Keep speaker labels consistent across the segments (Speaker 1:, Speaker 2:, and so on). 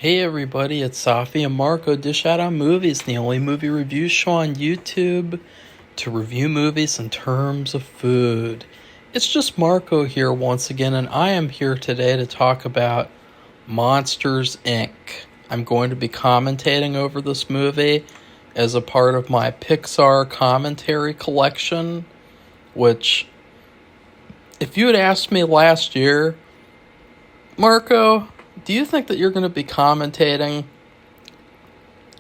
Speaker 1: Hey everybody, it's Safi and Marco Dish Out on Movies, the only movie review show on YouTube to review movies in terms of food. It's just Marco here once again, and I am here today to talk about Monsters, Inc. I'm going to be commentating over this movie as a part of my Pixar commentary collection, which, if you had asked me last year, Marco, do you think that you're going to be commentating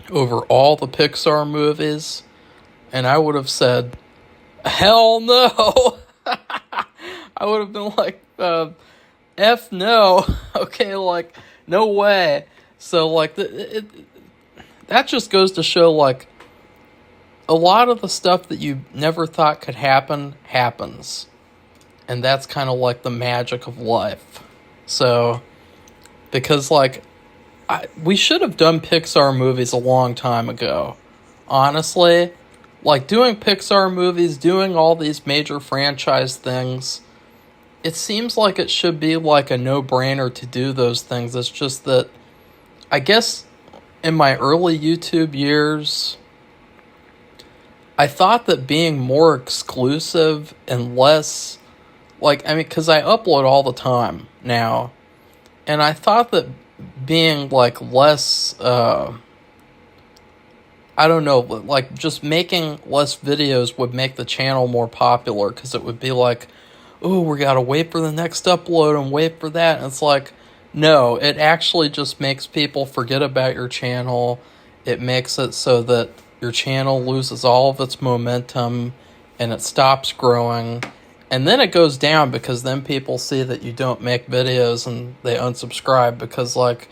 Speaker 1: over all the Pixar movies? And I would have said, hell no. I would have been like, F no. Okay, like, no way. So, like, that just goes to show, like, a lot of the stuff that you never thought could happen, happens. And that's kind of like the magic of life. So, because, like, we should have done Pixar movies a long time ago. Honestly, like, doing Pixar movies, doing all these major franchise things, it seems like it should be, like, a no-brainer to do those things. It's just that, I guess, in my early YouTube years, I thought that being more exclusive and less, like, I mean, because I upload all the time now, and I thought that being, like, less, I don't know, like, just making less videos would make the channel more popular, because it would be like, oh, we gotta wait for the next upload and wait for that, and it's like, no, it actually just makes people forget about your channel. It makes it so that your channel loses all of its momentum, and it stops growing. And then it goes down because then people see that you don't make videos and they unsubscribe because, like,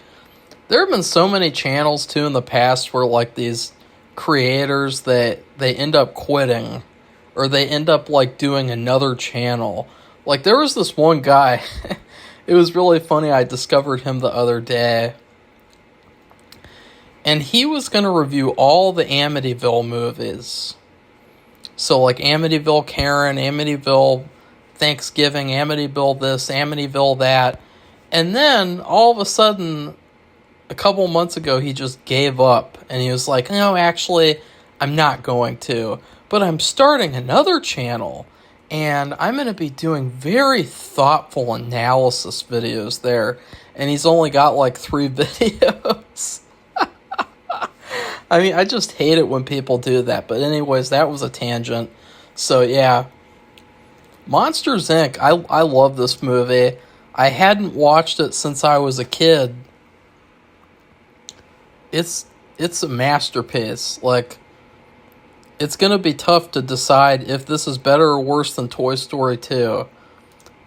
Speaker 1: there have been so many channels, too, in the past where, like, these creators, they end up quitting or they end up, like, doing another channel. Like, there was this one guy, it was really funny, I discovered him the other day, and he was going to review all the Amityville movies. So, like, Amityville Karen, Amityville Thanksgiving, Amityville this, Amityville that. And then, all of a sudden, a couple months ago, he just gave up. And he was like, no, actually, I'm not going to. But I'm starting another channel. And I'm going to be doing very thoughtful analysis videos there. And he's only got, like, 3 videos. I mean, I just hate it when people do that. But anyways, that was a tangent. So, yeah. Monsters, Inc. I love this movie. I hadn't watched it since I was a kid. It's a masterpiece. Like, it's going to be tough to decide if this is better or worse than Toy Story 2.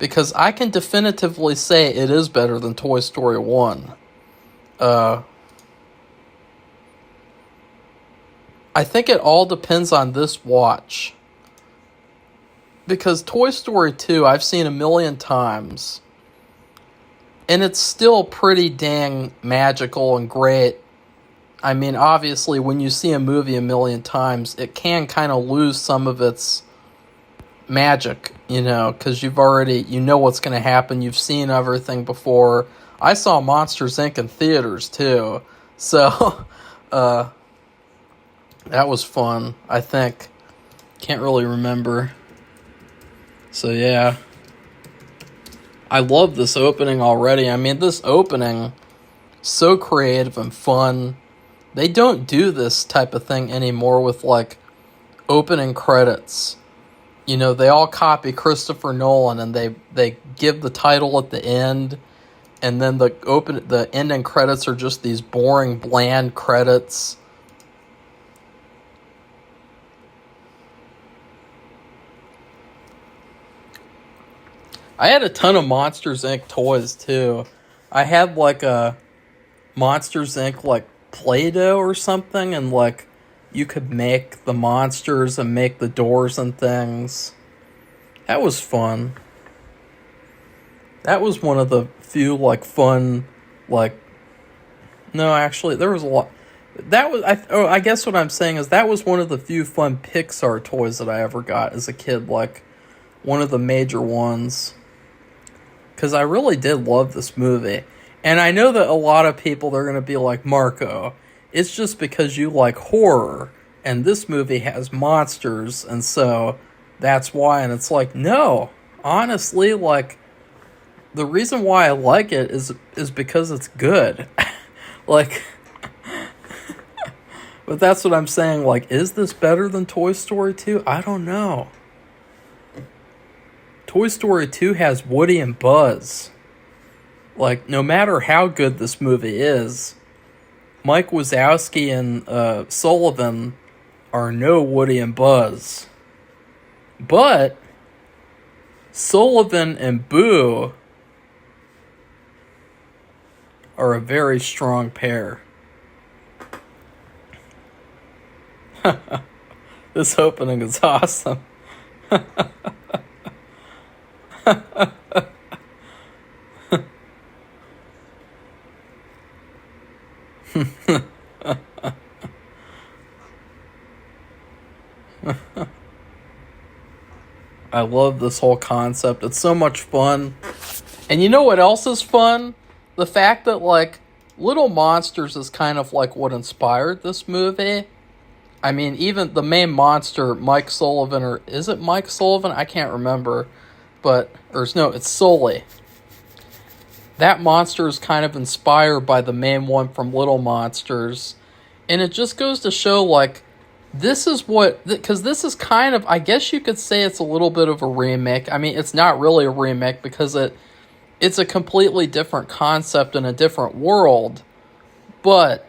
Speaker 1: Because I can definitively say it is better than Toy Story 1. I think it all depends on this watch. Because Toy Story 2, I've seen a million times. And it's still pretty dang magical and great. I mean, obviously, when you see a movie a million times, it can kind of lose some of its magic, you know, because you know what's going to happen. You've seen everything before. I saw Monsters, Inc. in theaters, too. So, that was fun, I think. Can't really remember. So, yeah. I love this opening already. I mean, this opening, so creative and fun. They don't do this type of thing anymore with, like, opening credits. You know, they all copy Christopher Nolan, and they give the title at the end, and then the ending credits are just these boring, bland credits. I had a ton of Monsters, Inc. toys, too. I had, like, a Monsters, Inc., like, Play-Doh or something, and, like, you could make the monsters and make the doors and things. That was fun. That was one of the few, like, fun, like... No, actually, there was a lot... That was... I guess what I'm saying is that was one of the few fun Pixar toys that I ever got as a kid, like, one of the major ones. Because I really did love this movie. And I know that a lot of people, they're going to be like, Marco, it's just because you like horror, and this movie has monsters, and so that's why. And it's like, no, honestly, like, the reason why I like it is because it's good. Like, but that's what I'm saying. Like, is this better than Toy Story 2? I don't know. Toy Story 2 has Woody and Buzz. Like, no matter how good this movie is, Mike Wazowski and Sullivan are no Woody and Buzz. But Sullivan and Boo are a very strong pair. This opening is awesome. I love this whole concept. It's so much fun. And you know what else is fun? The fact that, like, Little Monsters is kind of like what inspired this movie. I mean, even the main monster, Mike Sullivan, or is it Mike Sullivan? I can't remember. But, or no, it's Sully. That monster is kind of inspired by the main one from Little Monsters. And it just goes to show, like, this is what, because this is kind of, I guess you could say it's a little bit of a remake. I mean, it's not really a remake because it's a completely different concept in a different world. But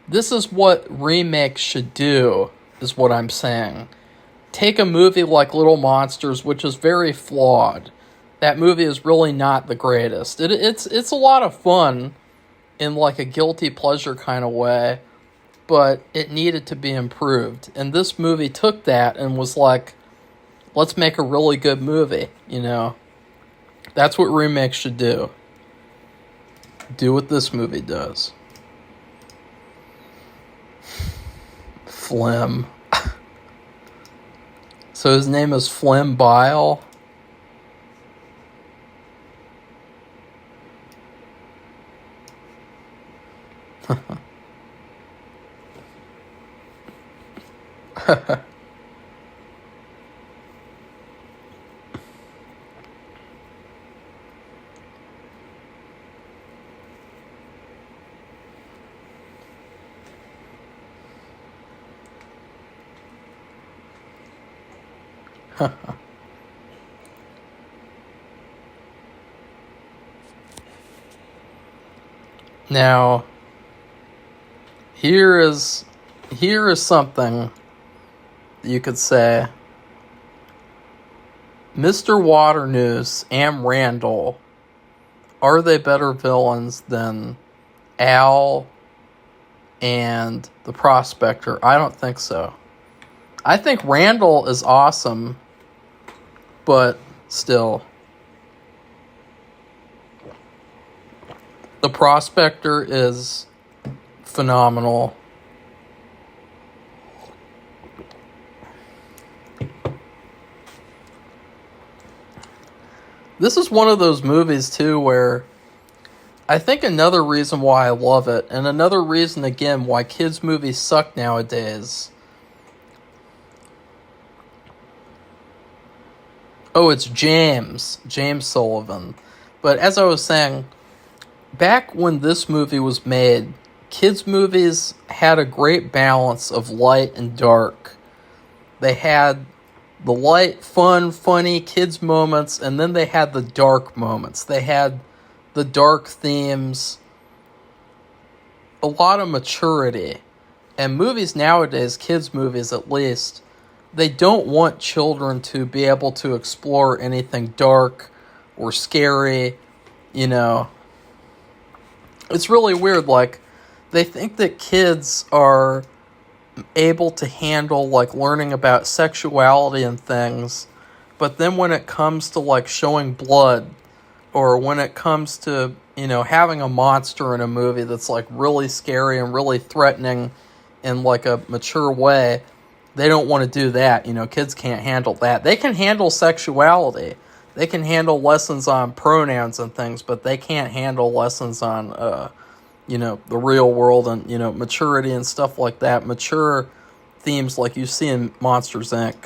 Speaker 1: this is what remakes should do, is what I'm saying. Take a movie like Little Monsters, which is very flawed. That movie is really not the greatest. It's a lot of fun in like a guilty pleasure kind of way, but it needed to be improved. And this movie took that and was like, let's make a really good movie, you know? That's what remakes should do. Do what this movie does. Phlegm. So his name is Phlegm Bile. Now, here is something you could say. Mr. Waternoose and Randall, are they better villains than Al and the Prospector? I don't think so. I think Randall is awesome, but still. The Prospector is phenomenal. This is one of those movies, too, where I think another reason why I love it, and another reason, again, why kids' movies suck nowadays. Oh, it's James Sullivan. But as I was saying, back when this movie was made, kids' movies had a great balance of light and dark. They had the light, fun, funny kids' moments, and then they had the dark moments. They had the dark themes, a lot of maturity. And movies nowadays, kids' movies at least, they don't want children to be able to explore anything dark or scary, you know. It's really weird, like, they think that kids are able to handle, like, learning about sexuality and things, but then when it comes to, like, showing blood, or when it comes to, you know, having a monster in a movie that's, like, really scary and really threatening in, like, a mature way, they don't want to do that. You know, kids can't handle that. They can handle sexuality. they can handle lessons on pronouns and things, but they can't handle lessons on the real world and maturity and stuff like that. Mature themes like you see in Monsters Inc.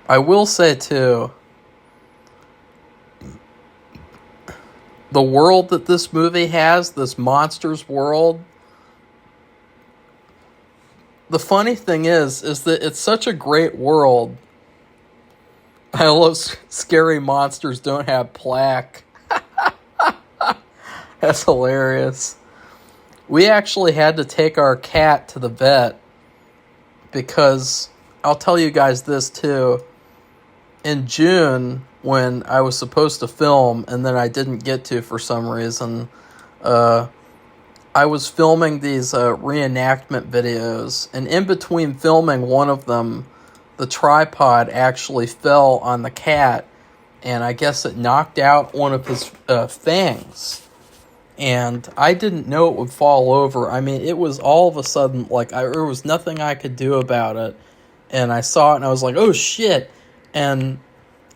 Speaker 1: I will say too, the world that this movie has, this monsters world, the funny thing is that it's such a great world. I love scary monsters don't have plaque. That's hilarious. We actually had to take our cat to the vet because I'll tell you guys this too. In June, when I was supposed to film and then I didn't get to for some reason, I was filming these reenactment videos, and in between filming one of them, the tripod actually fell on the cat, and I guess it knocked out one of his fangs. And I didn't know it would fall over. I mean, it was all of a sudden, like, there was nothing I could do about it. And I saw it, and I was like, oh, shit. And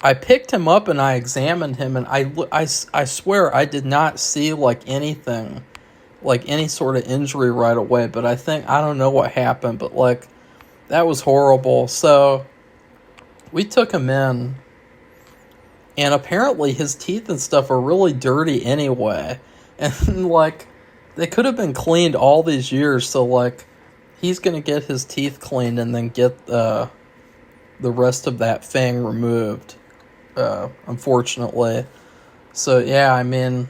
Speaker 1: I picked him up, and I examined him, and I swear I did not see, like, anything, like, any sort of injury right away. But I don't know what happened, but, like, that was horrible. So we took him in, and apparently his teeth and stuff are really dirty anyway. And, like, they could have been cleaned all these years, so, like, he's going to get his teeth cleaned and then get the rest of that fang removed, unfortunately. So, yeah, I mean,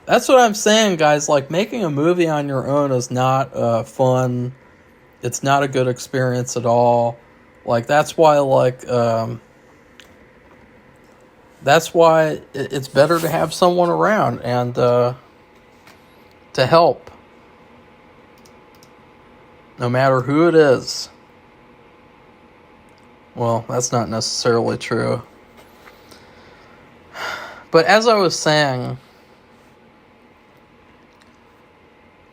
Speaker 1: that's what I'm saying, guys. Like, making a movie on your own is not fun. It's not a good experience at all. Like, that's why, it's better to have someone around and to help, no matter who it is. Well, that's not necessarily true. But as I was saying,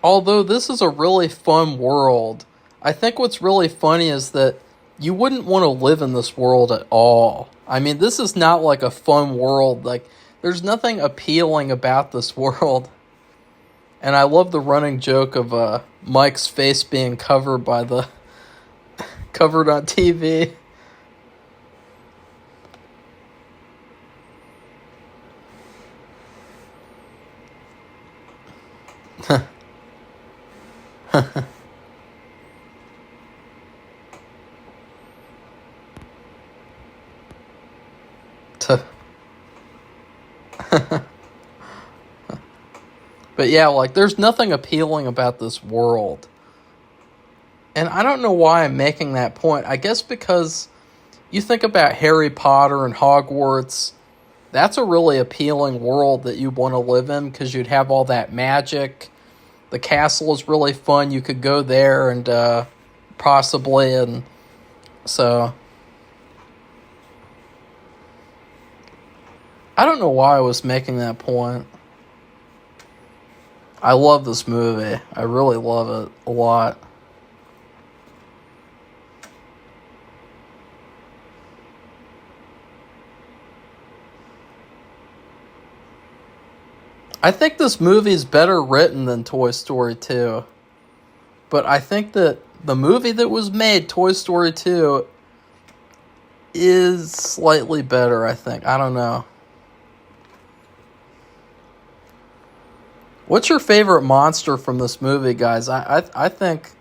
Speaker 1: although this is a really fun world, I think what's really funny is that you wouldn't want to live in this world at all. I mean, this is not like a fun world. Like, there's nothing appealing about this world. And I love the running joke of Mike's face being covered on TV. But yeah, like, there's nothing appealing about this world. And I don't know why I'm making that point. I guess because you think about Harry Potter and Hogwarts, that's a really appealing world that you want to live in because you'd have all that magic. The castle is really fun. You could go there and possibly, and so I don't know why I was making that point. I love this movie. I really love it a lot. I think this movie is better written than Toy Story 2. But I think that the movie that was made, Toy Story 2, is slightly better, I think. I don't know. What's your favorite monster from this movie, guys? I think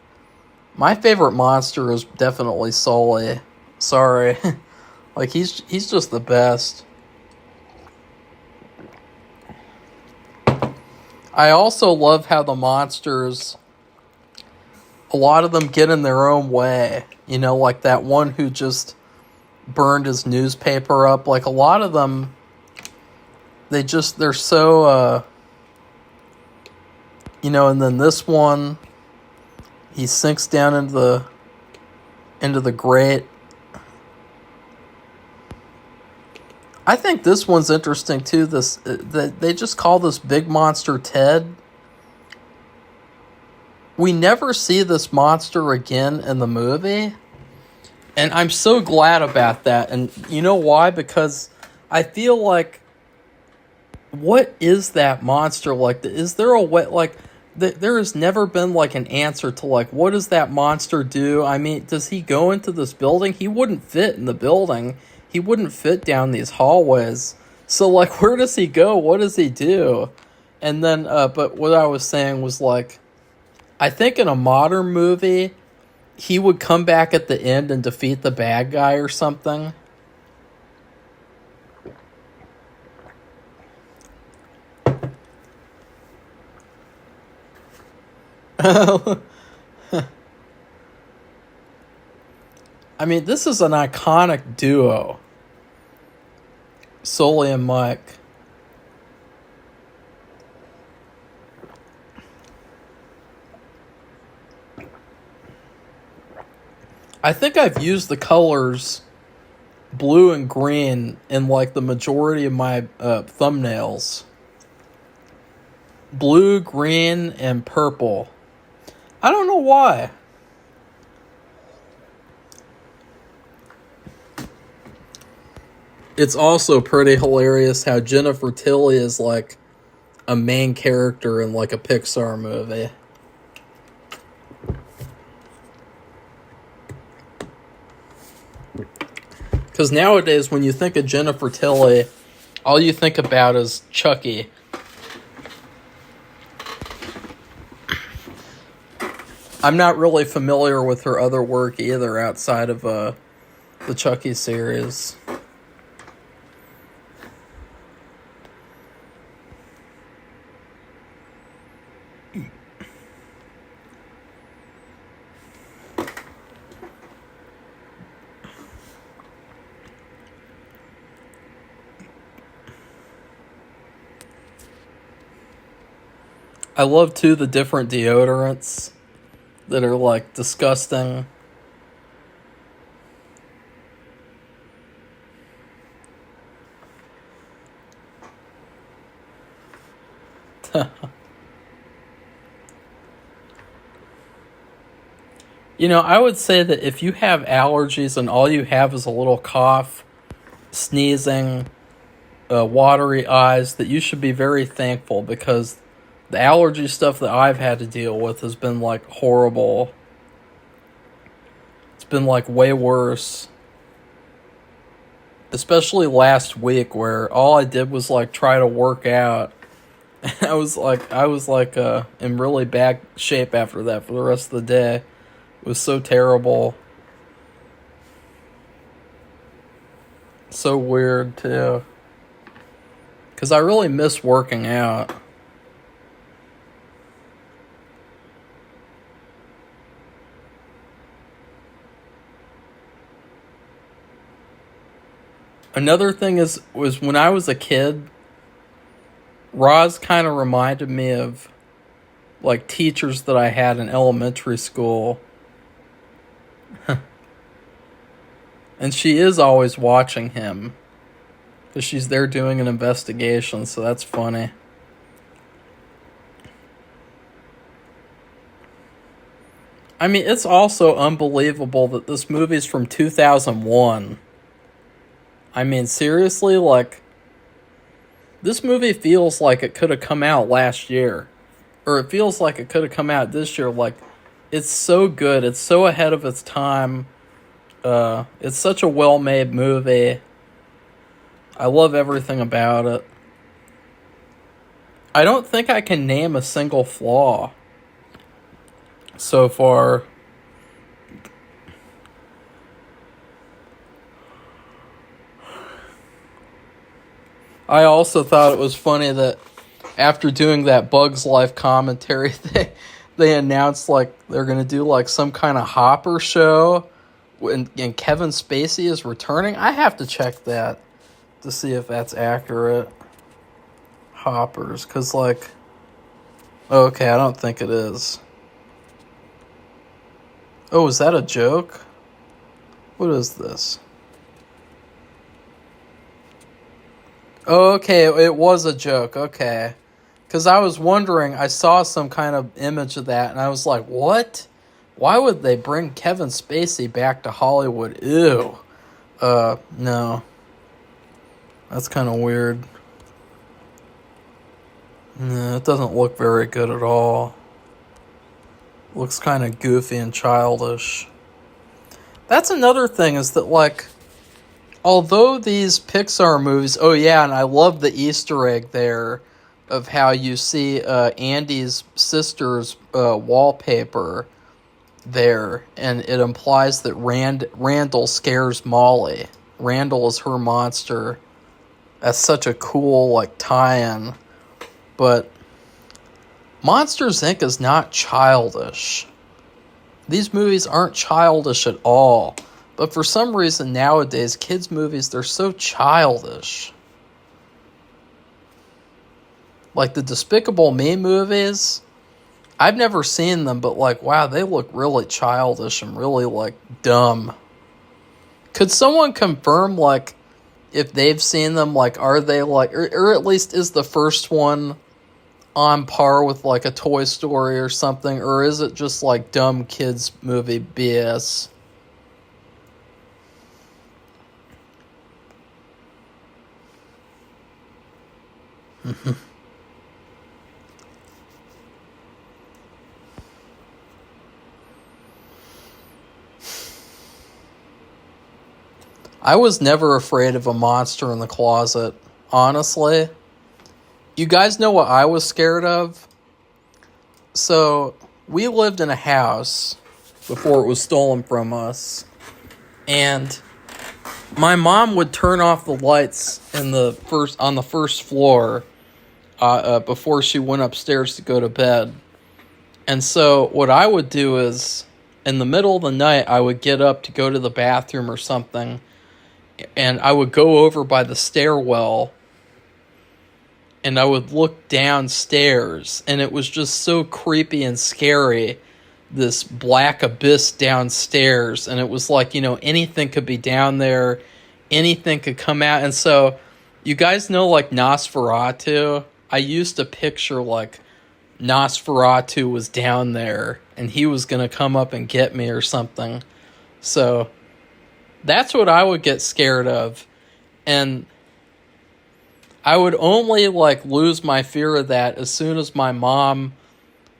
Speaker 1: my favorite monster is definitely Sully. Sorry. Like, he's just the best. I also love how the monsters, a lot of them get in their own way. You know, like that one who just burned his newspaper up. Like, a lot of them, they're so, and then this one, he sinks down into the grate. I think this one's interesting too. They just call this big monster Ted. we never see this monster again in the movie. And I'm so glad about that. And you know why? Because I feel like, what is that monster? Like, is there a way, like, there has never been, like, an answer to, like, what does that monster do? I mean, does he go into this building? He wouldn't fit in the building. He wouldn't fit down these hallways. So, like, where does he go? What does he do? And then, but what I was saying was, like, I think in a modern movie, he would come back at the end and defeat the bad guy or something. I mean, this is an iconic duo. Sully and Mike. I think I've used the colors blue and green in, like, the majority of my thumbnails. Blue, green, and purple. I don't know why. It's also pretty hilarious how Jennifer Tilly is, like, a main character in, like, a Pixar movie. Because nowadays, when you think of Jennifer Tilly, all you think about is Chucky. I'm not really familiar with her other work either outside of the Chucky series. I love, too, the different deodorants that are, like, disgusting. You know, I would say that if you have allergies and all you have is a little cough, sneezing, watery eyes, that you should be very thankful, because the allergy stuff that I've had to deal with has been, like, horrible. It's been, like, way worse. Especially last week, where all I did was, like, try to work out. And I was in really bad shape after that for the rest of the day. It was so terrible. So weird, too. Because I really miss working out. Another thing was when I was a kid, Roz kind of reminded me of, like, teachers that I had in elementary school. And she is always watching him, because she's there doing an investigation, so that's funny. I mean, it's also unbelievable that this movie's from 2001. I mean, seriously, like, this movie feels like it could have come out last year. Or it feels like it could have come out this year. Like, it's so good. It's so ahead of its time. It's such a well-made movie. I love everything about it. I don't think I can name a single flaw so far. I also thought it was funny that after doing that Bugs Life commentary, they announced, like, they're going to do, like, some kind of Hopper show, and Kevin Spacey is returning. I have to check that to see if that's accurate. Hoppers, because, like, okay, I don't think it is. Oh, is that a joke? What is this? Oh, okay, it was a joke. Okay. Because I was wondering, I saw some kind of image of that, and I was like, what? Why would they bring Kevin Spacey back to Hollywood? Ew. No. That's kind of weird. No, it doesn't look very good at all. Looks kind of goofy and childish. That's another thing, is that, like, although these Pixar movies, oh yeah, and I love the Easter egg there of how you see Andy's sister's wallpaper there, and it implies that Randall scares Molly. Randall is her monster. That's such a cool, like, tie-in. But Monsters, Inc. is not childish. These movies aren't childish at all. But for some reason nowadays, kids' movies, they're so childish. Like the Despicable Me movies, I've never seen them, but like, wow, they look really childish and really like dumb. Could someone confirm, like, if they've seen them, like, are they like, or at least is the first one on par with like a Toy Story or something, or is it just like dumb kids movie BS? I was never afraid of a monster in the closet, honestly. You guys know what I was scared of? So, we lived in a house before it was stolen from us, and my mom would turn off the lights on the first floor before she went upstairs to go to bed. And so what I would do is, in the middle of the night, I would get up to go to the bathroom or something, and I would go over by the stairwell, and I would look downstairs, and it was just so creepy and scary, this black abyss downstairs, and it was like, anything could be down there, anything could come out. And so, you guys know, like, Nosferatu? I used to picture, like, Nosferatu was down there, and he was going to come up and get me or something. So, that's what I would get scared of. And I would only, like, lose my fear of that as soon as my mom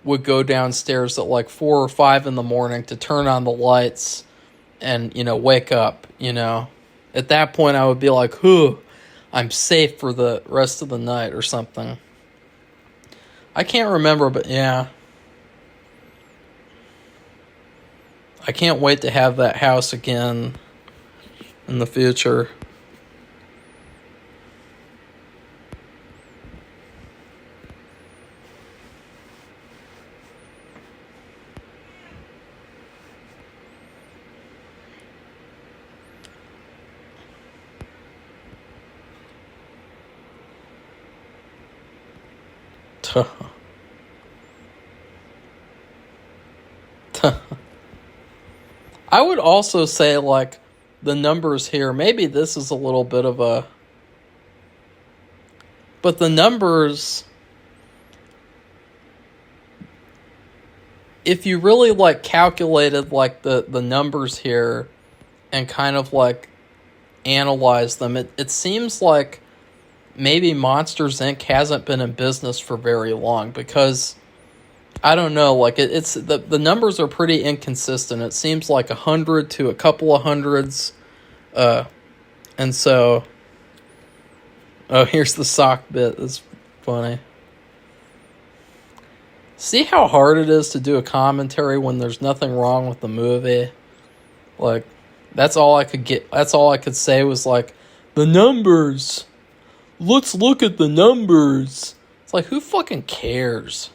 Speaker 1: would go downstairs at, like, 4 or 5 in the morning to turn on the lights and, wake up, At that point, I would be like, whew, I'm safe for the rest of the night or something. I can't remember, but yeah. I can't wait to have that house again in the future. I would also say, like, the numbers here, maybe this is a little bit of a... But the numbers... If you really, like, calculated, like, the numbers here and kind of, like, analyze them, it seems like maybe Monsters, Inc. hasn't been in business for very long, because... I don't know, like, it's the numbers are pretty inconsistent. It seems like 100 to a couple of hundreds. And so... Oh, here's the sock bit. That's funny. See how hard it is to do a commentary when there's nothing wrong with the movie? Like, that's all I could get. That's all I could say was, like, the numbers. Let's look at the numbers. It's like, who fucking cares?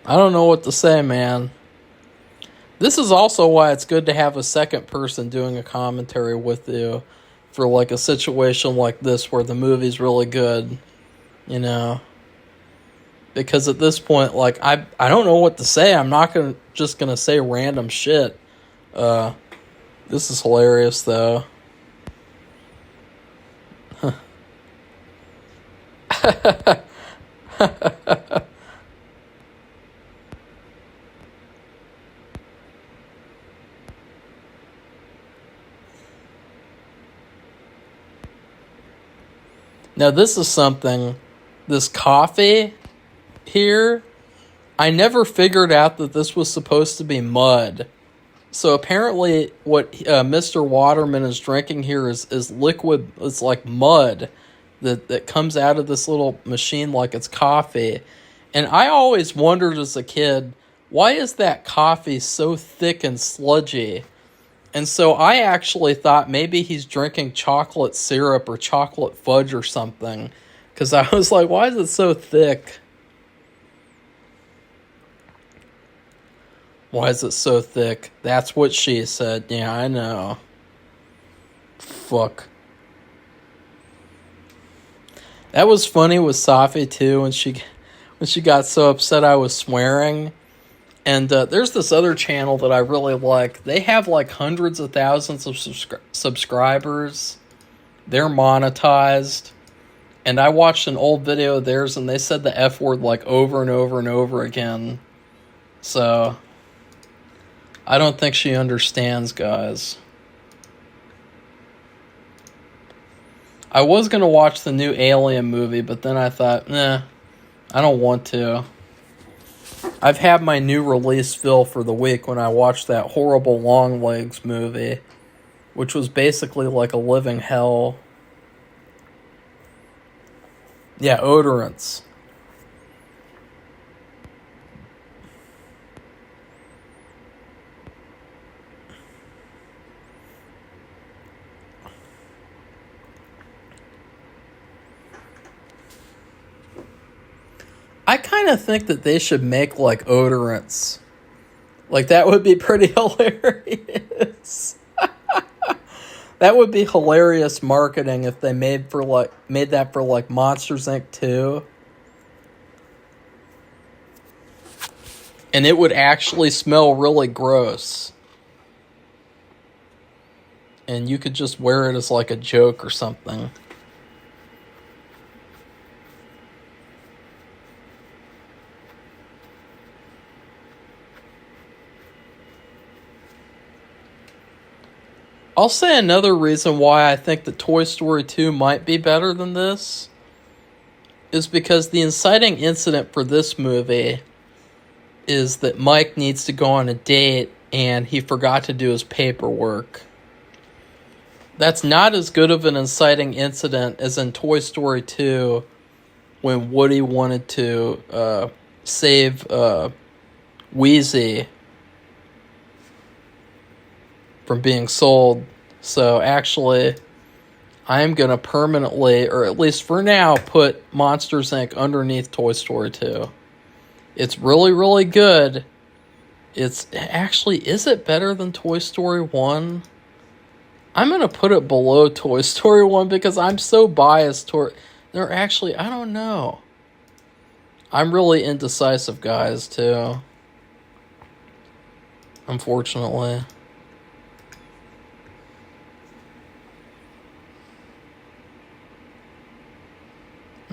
Speaker 1: I don't know what to say, man. This is also why it's good to have a second person doing a commentary with you for like a situation like this where the movie's really good, you know. Because at this point, like I don't know what to say. I'm not just gonna say random shit. This is hilarious though. Now this is something. This coffee here, I never figured out that this was supposed to be mud. So apparently what Mr. Waterman is drinking here is liquid. It's like mud that comes out of this little machine like it's coffee. And I always wondered as a kid, why is that coffee so thick and sludgy? And so I actually thought maybe he's drinking chocolate syrup or chocolate fudge or something. Because I was like, why is it so thick? Why is it so thick? That's what she said. Yeah, I know. Fuck. That was funny with Safi too when she got so upset I was swearing. And there's this other channel that I really like. They have like hundreds of thousands of subscribers. They're monetized. And I watched an old video of theirs and they said the F word like over and over and over again. So I don't think she understands, guys. I was going to watch the new Alien movie, but then I thought, nah, I don't want to. I've had my new release fill for the week when I watched that horrible Longlegs movie, which was basically like a living hell. Yeah, odorants. I kind of think that they should make like odorants. Like that would be pretty hilarious. That would be hilarious marketing if they made that for like Monsters Inc. 2. And it would actually smell really gross. And you could just wear it as like a joke or something. I'll say another reason why I think that Toy Story 2 might be better than this is because the inciting incident for this movie is that Mike needs to go on a date and he forgot to do his paperwork. That's not as good of an inciting incident as in Toy Story 2 when Woody wanted to save Wheezy from being sold. So actually, I'm going to permanently, or at least for now, put Monsters Inc. underneath Toy Story 2. It's really, really good. It's actually, is it better than Toy Story 1? I'm going to put it below Toy Story 1 because I'm so biased toward... They're actually, I don't know. I'm really indecisive, guys, too. Unfortunately.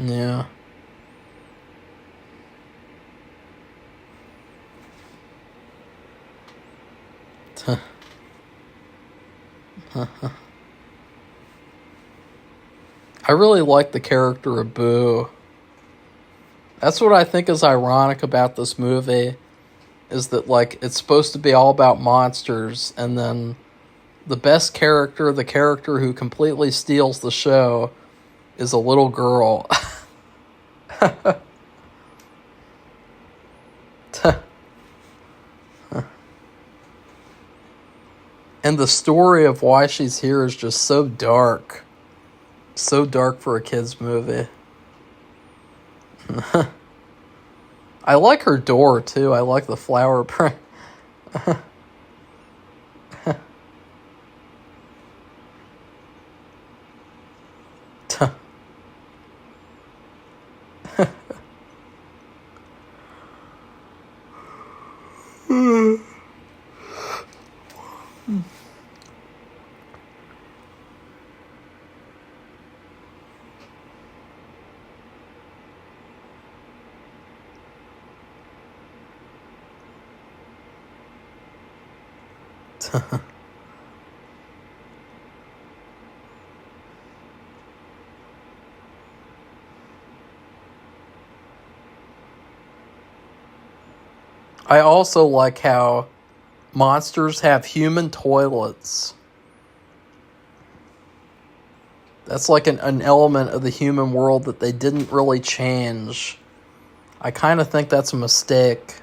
Speaker 1: Yeah. I really like the character of Boo. That's what I think is ironic about this movie, is that like it's supposed to be all about monsters, and then the best character, the character who completely steals the show, is a little girl. And the story of why she's here is just so dark. So dark for a kid's movie. I like her door too. I like the flower print. I also like how monsters have human toilets. That's like an element of the human world that they didn't really change. I kind of think that's a mistake.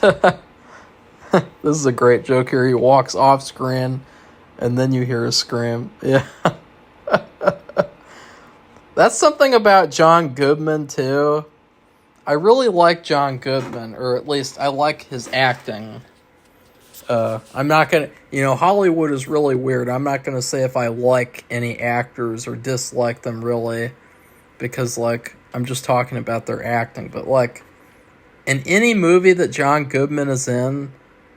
Speaker 1: This is a great joke here. He walks off screen and then you hear a scream. Yeah. That's something about John Goodman, too. I really like John Goodman, or at least I like his acting. I'm not going to, Hollywood is really weird. I'm not going to say if I like any actors or dislike them, really, because, I'm just talking about their acting. But, in any movie that John Goodman is in,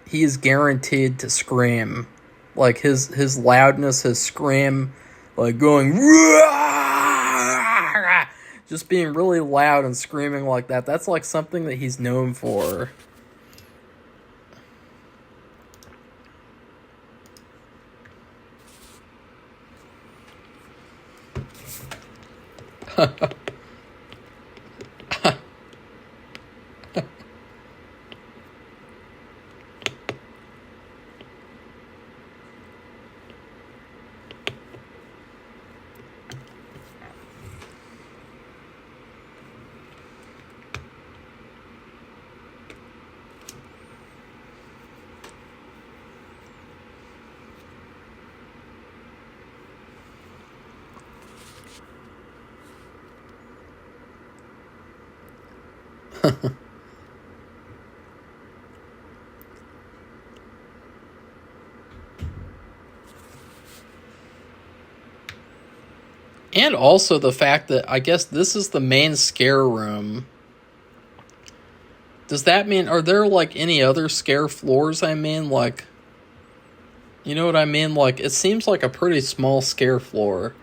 Speaker 1: he is guaranteed to scream. His loudness, his scream, going, just being really loud and screaming like that. That's, something that he's known for. And also the fact that I guess this is the main scare room. Does that mean, are there any other scare floors? I mean, you know what I mean? It seems like a pretty small scare floor.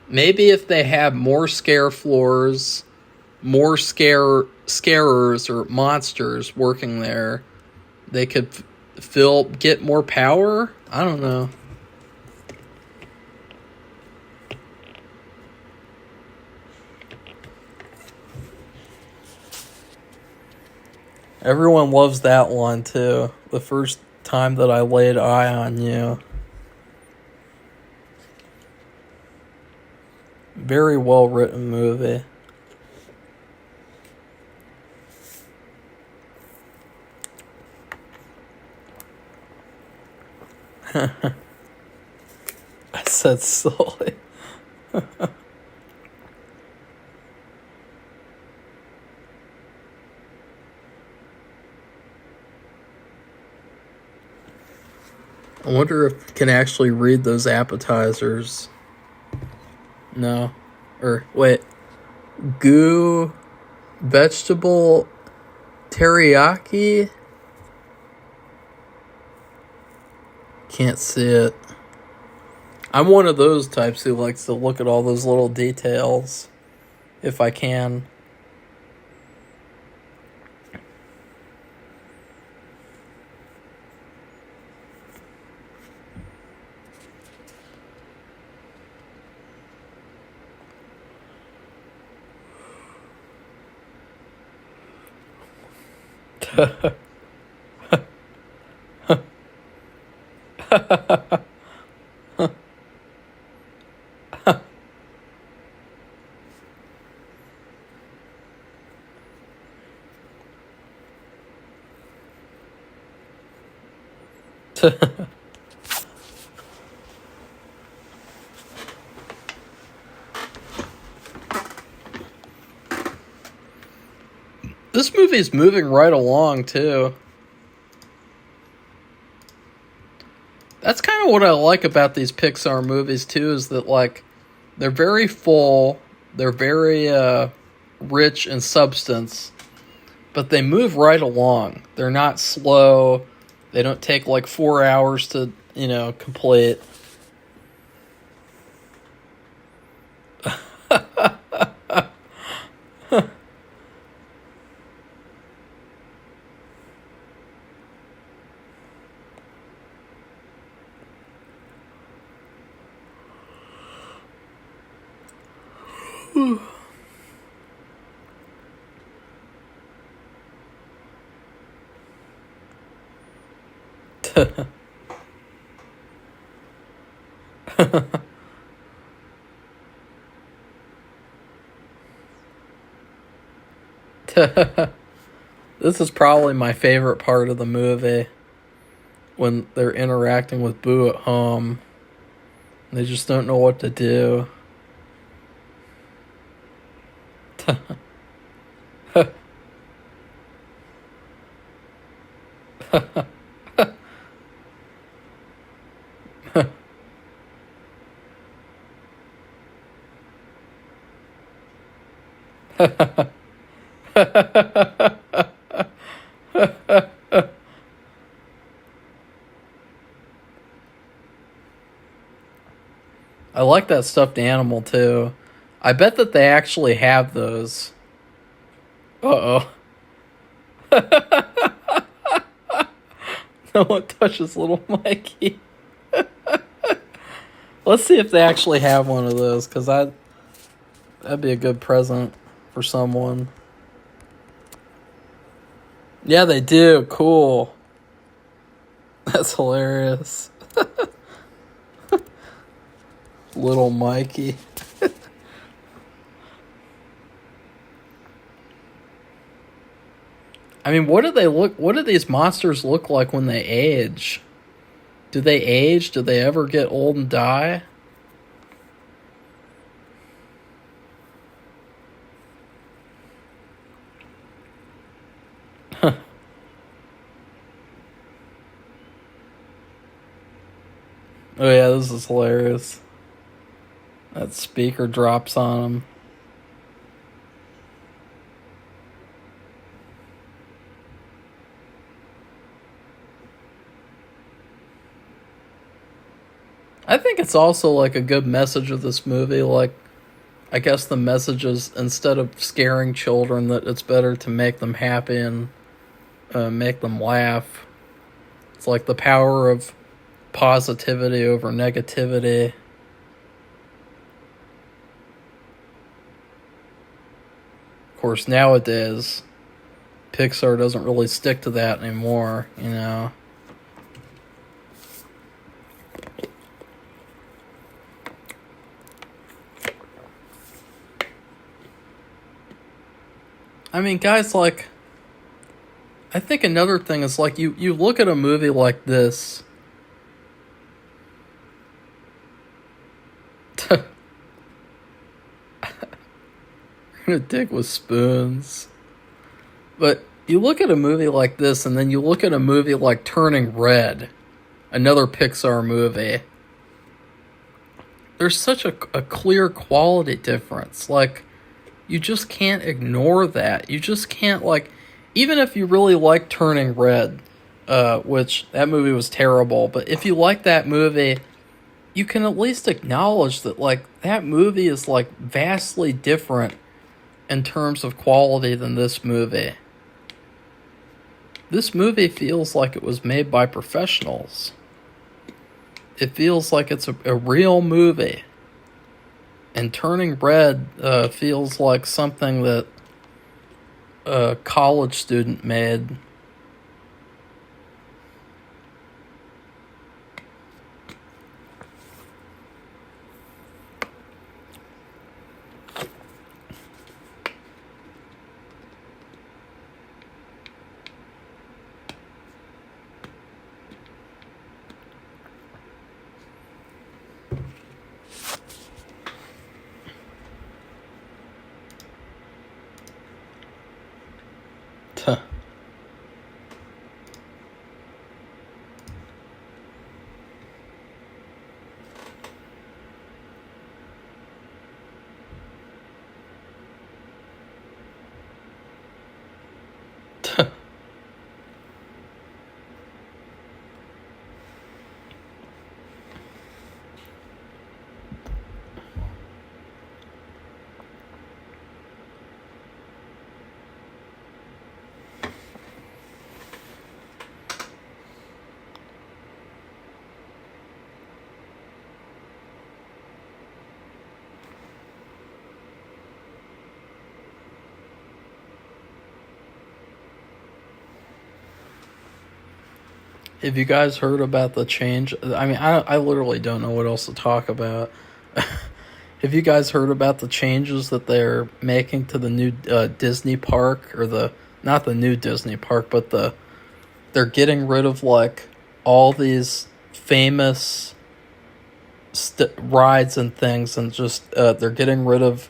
Speaker 1: Maybe if they have more scare floors, more scarers or monsters working there, they could get more power? I don't know. Everyone loves that one too. The first time that I laid eye on you. Very well written movie. I said silly. I wonder if I can actually read those appetizers. No. Or, wait. Goo vegetable teriyaki? Can't see it. I'm one of those types who likes to look at all those little details. If I can. This movie's moving right along, too. That's kind of what I like about these Pixar movies, too, is that, like, they're very full, they're very rich in substance, but they move right along. They're not slow. They don't take, like, 4 hours to, complete. This is probably my favorite part of the movie, when they're interacting with Boo at home. They just don't know what to do. I like that stuffed animal too. I bet that they actually have those. Uh oh. No one touches little Mikey. Let's see if they actually have one of those, because that'd be a good present for someone. Yeah, they do. Cool. That's hilarious. Little Mikey. I mean, what do these monsters look like when they age? Do they age? Do they ever get old and die? Oh yeah, this is hilarious. That speaker drops on him. I think it's also like a good message of this movie. Like, I guess the message is, instead of scaring children, that it's better to make them happy and make them laugh. It's like the power of positivity over negativity. Of course, nowadays, Pixar doesn't really stick to that anymore, I mean, guys, like, I think another thing is, like, you look at a movie like this. We're gonna dig with spoons. But you look at a movie like this, and then you look at a movie like Turning Red, another Pixar movie. There's such a clear quality difference. Like, you just can't ignore that. You just can't, like, even if you really like Turning Red, which that movie was terrible, but if you like that movie, you can at least acknowledge that, like, that movie is, like, vastly different in terms of quality than this movie. This movie feels like it was made by professionals. It feels like it's a real movie. And Turning Red feels like something that a college student made. Have you guys heard about the change? I mean, I literally don't know what else to talk about. Have you guys heard about the changes that they're making to the new Disney park, or the not the new Disney park, but they're getting rid of like all these famous rides and things, and just they're getting rid of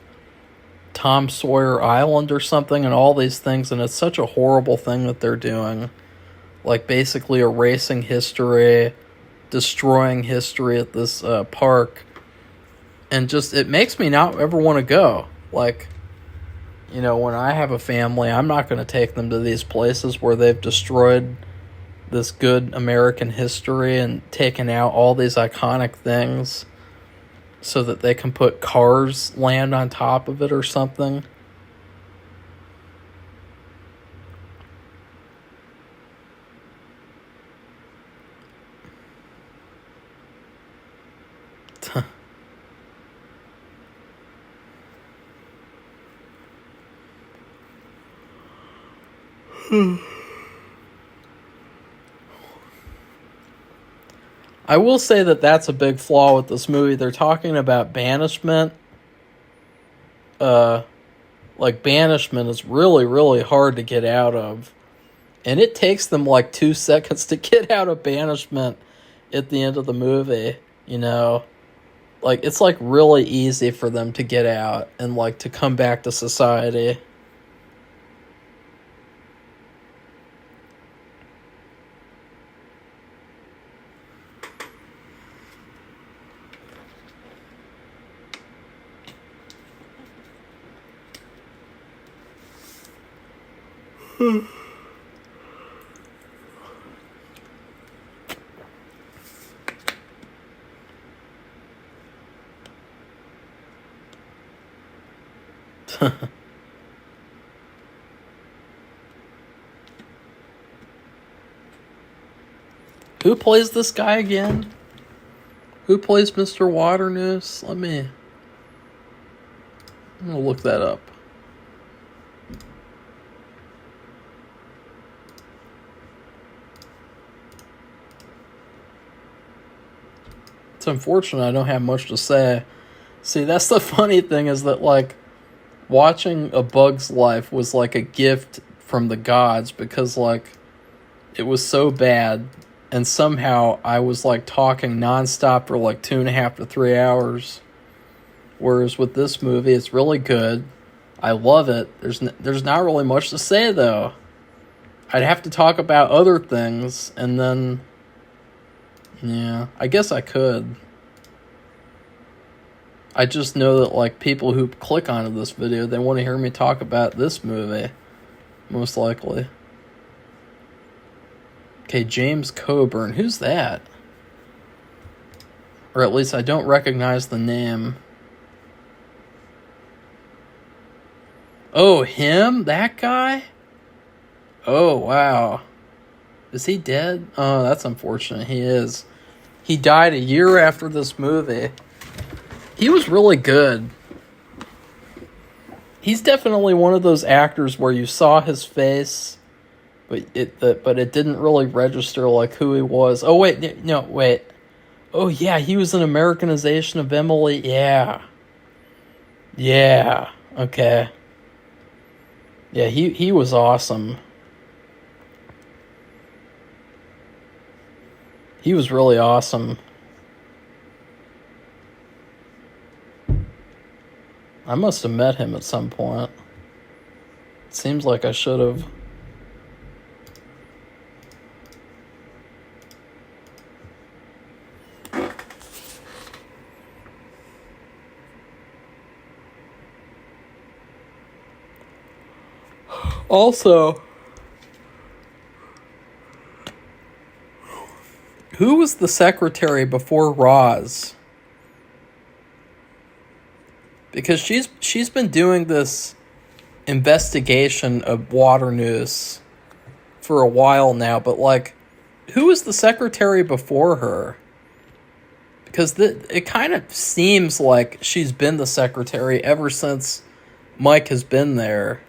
Speaker 1: Tom Sawyer Island or something, and all these things, and it's such a horrible thing that they're doing. Like basically erasing history, destroying history at this park, and just it makes me not ever want to go. Like, you know, when I have a family, I'm not going to take them to these places where they've destroyed this good American history and taken out all these iconic things so that they can put Cars Land on top of it or something. I will say that that's a big flaw with this movie. They're talking about banishment. Like banishment is really, really hard to get out of. And it takes them like 2 seconds to get out of banishment at the end of the movie, you know? Like, it's like really easy for them to get out and like to come back to society. Who plays this guy again? Who plays Mr. Waternoose? I'm gonna look that up. It's unfortunate I don't have much to say. See, that's the funny thing, is that like watching A Bug's Life was like a gift from the gods, because like it was so bad, and somehow I was like talking nonstop for like 2.5 to 3 hours. Whereas with this movie, it's really good. I love it. There's not really much to say though. I'd have to talk about other things, and then yeah, I guess I could. I just know that like people who click onto this video, they want to hear me talk about this movie, most likely. Okay, James Coburn. Who's that? Or at least I don't recognize the name. Oh, him? That guy? Oh, wow. Is he dead? Oh, that's unfortunate. He is. He died a year after this movie. He was really good. He's definitely one of those actors where you saw his face, but it didn't really register like who he was. Oh, wait. No, wait. Oh, yeah, he was an Americanization of Emily. Yeah. Yeah. Okay. Yeah, he was awesome. He was really awesome. I must have met him at some point. It seems like I should have. Also, who was the secretary before Roz? Because she's been doing this investigation of Waternoose for a while now, but like, who was the secretary before her? Because it kind of seems like she's been the secretary ever since Mike has been there.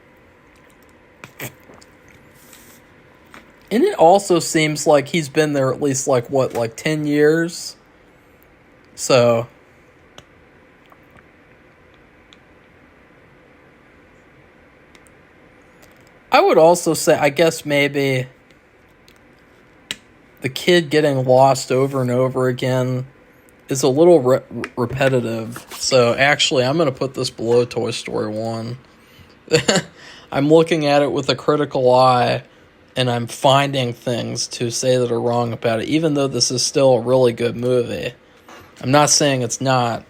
Speaker 1: And it also seems like he's been there at least, like, what, like 10 years? So, I would also say, I guess maybe the kid getting lost over and over again is a little repetitive. So, actually, I'm going to put this below Toy Story 1. I'm looking at it with a critical eye, and I'm finding things to say that are wrong about it, even though this is still a really good movie. I'm not saying it's not.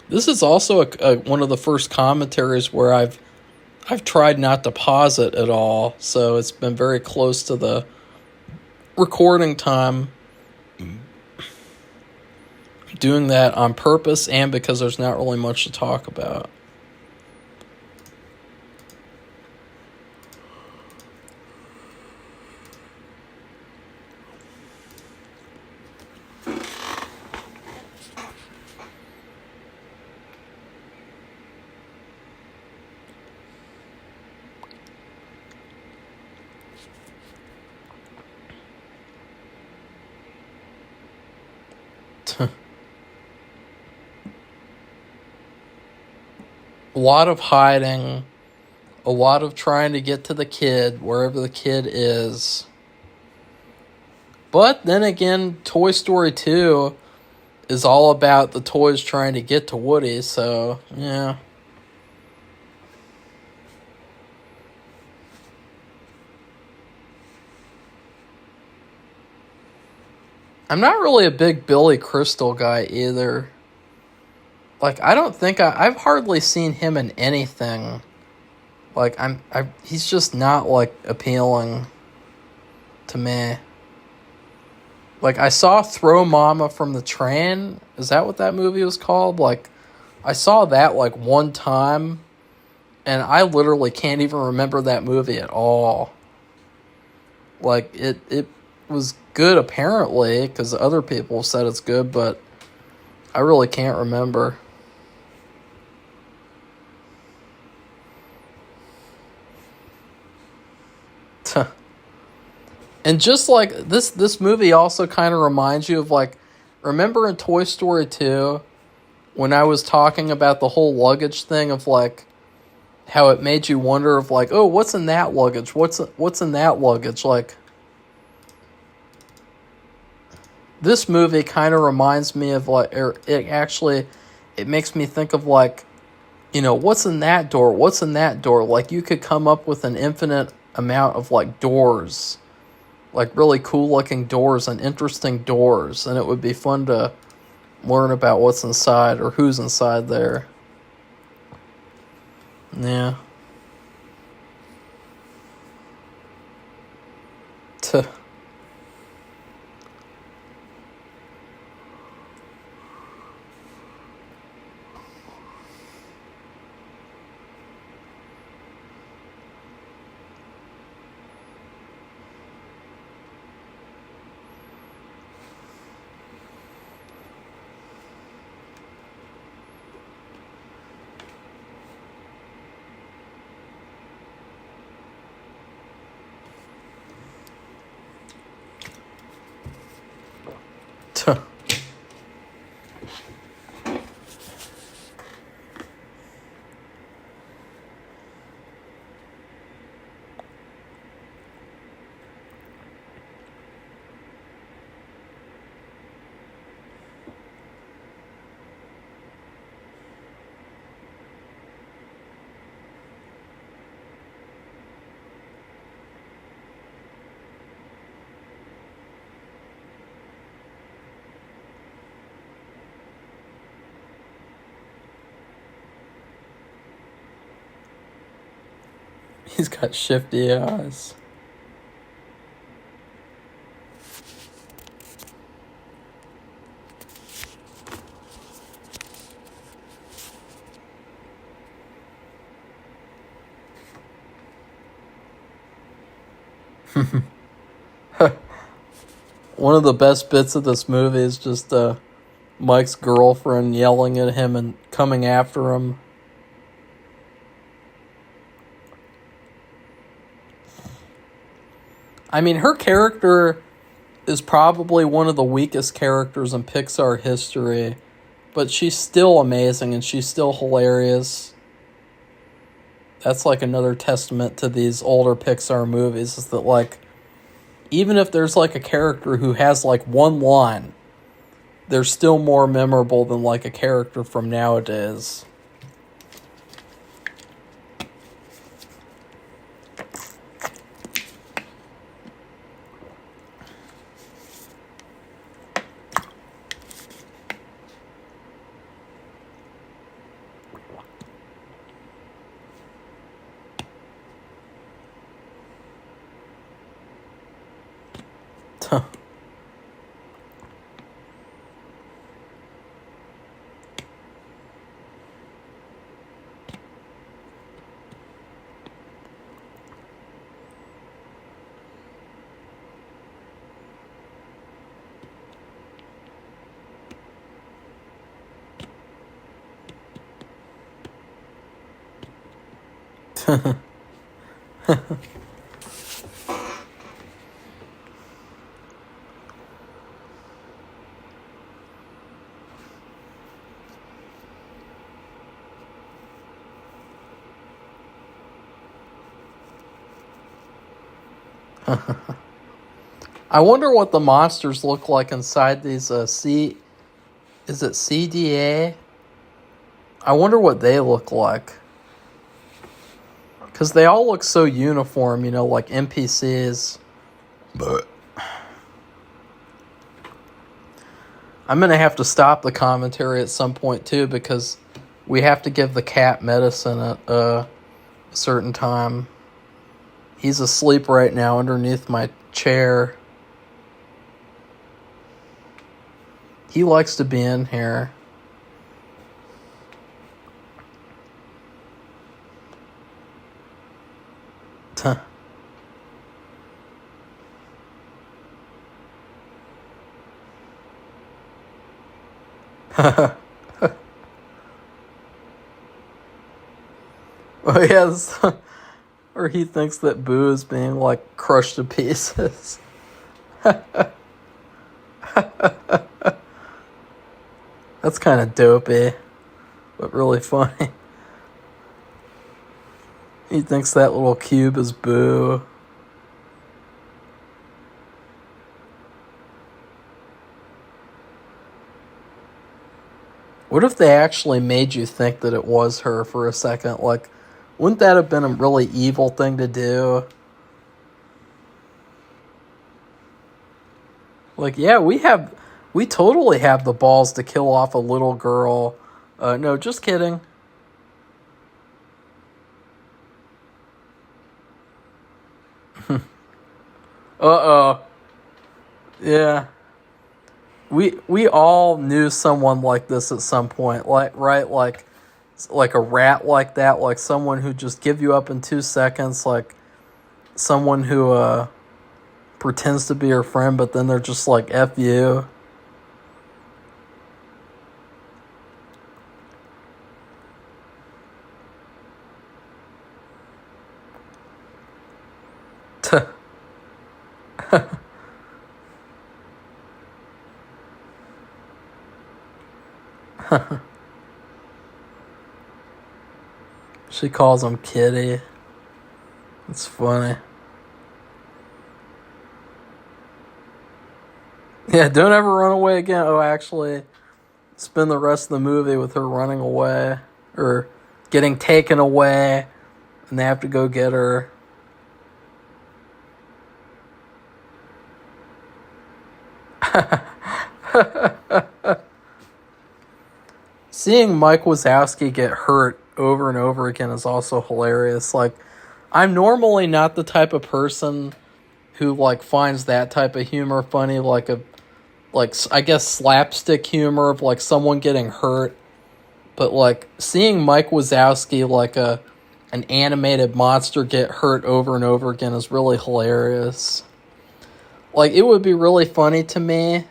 Speaker 1: This is also one of the first commentaries where I've tried not to pause it at all, so it's been very close to the recording time. Doing that on purpose and because there's not really much to talk about. A lot of hiding, a lot of trying to get to the kid, wherever the kid is. But then again, Toy Story 2 is all about the toys trying to get to Woody, so, yeah. I'm not really a big Billy Crystal guy either. Like, I don't think I've hardly seen him in anything. Like, he's just not, like, appealing to me. Like, I saw Throw Mama from the Train. Is that what that movie was called? Like, I saw that, like, one time, and I literally can't even remember that movie at all. Like, it was good, apparently, because other people said it's good, but I really can't remember. And just like this movie also kind of reminds you of, like, remember in Toy Story 2 when I was talking about the whole luggage thing of, like, how it made you wonder of, like, oh, what's in that luggage? What's in that luggage? Like, this movie kind of reminds me of, like, it makes me think of, like, what's in that door? What's in that door? Like, you could come up with an infinite amount of, like, doors. Like, really cool-looking doors and interesting doors. And it would be fun to learn about what's inside or who's inside there. Yeah. Tuh. Tuh. He's got shifty eyes. One of the best bits of this movie is just Mike's girlfriend yelling at him and coming after him. I mean, her character is probably one of the weakest characters in Pixar history, but she's still amazing and she's still hilarious. That's like another testament to these older Pixar movies, is that like, even if there's like a character who has like one line, they're still more memorable than like a character from nowadays. I wonder what the monsters look like inside these is it CDA? I wonder what they look like. Because they all look so uniform, like NPCs. But I'm going to have to stop the commentary at some point, too, because we have to give the cat medicine at a certain time. He's asleep right now underneath my chair. He likes to be in here. Oh, yes. Or he thinks that Boo is being, like, crushed to pieces. That's kind of dopey, but really funny. He thinks that little cube is Boo. What if they actually made you think that it was her for a second? Like, wouldn't that have been a really evil thing to do? Like, yeah, we totally have the balls to kill off a little girl. No, just kidding. Uh-oh. Yeah. We all knew someone like this at some point, like, right? Like a rat like that, like someone who just give you up in 2 seconds, like someone who pretends to be your friend, but then they're just like, F you. She calls him Kitty. It's funny. Yeah, don't ever run away again. Oh, actually, spend the rest of the movie with her running away or getting taken away, and they have to go get her. Seeing Mike Wazowski get hurt over and over again is also hilarious. Like, I'm normally not the type of person who, like, finds that type of humor funny, like I guess slapstick humor of, like, someone getting hurt. But, like, seeing Mike Wazowski, like an animated monster, get hurt over and over again is really hilarious. Like, it would be really funny to me.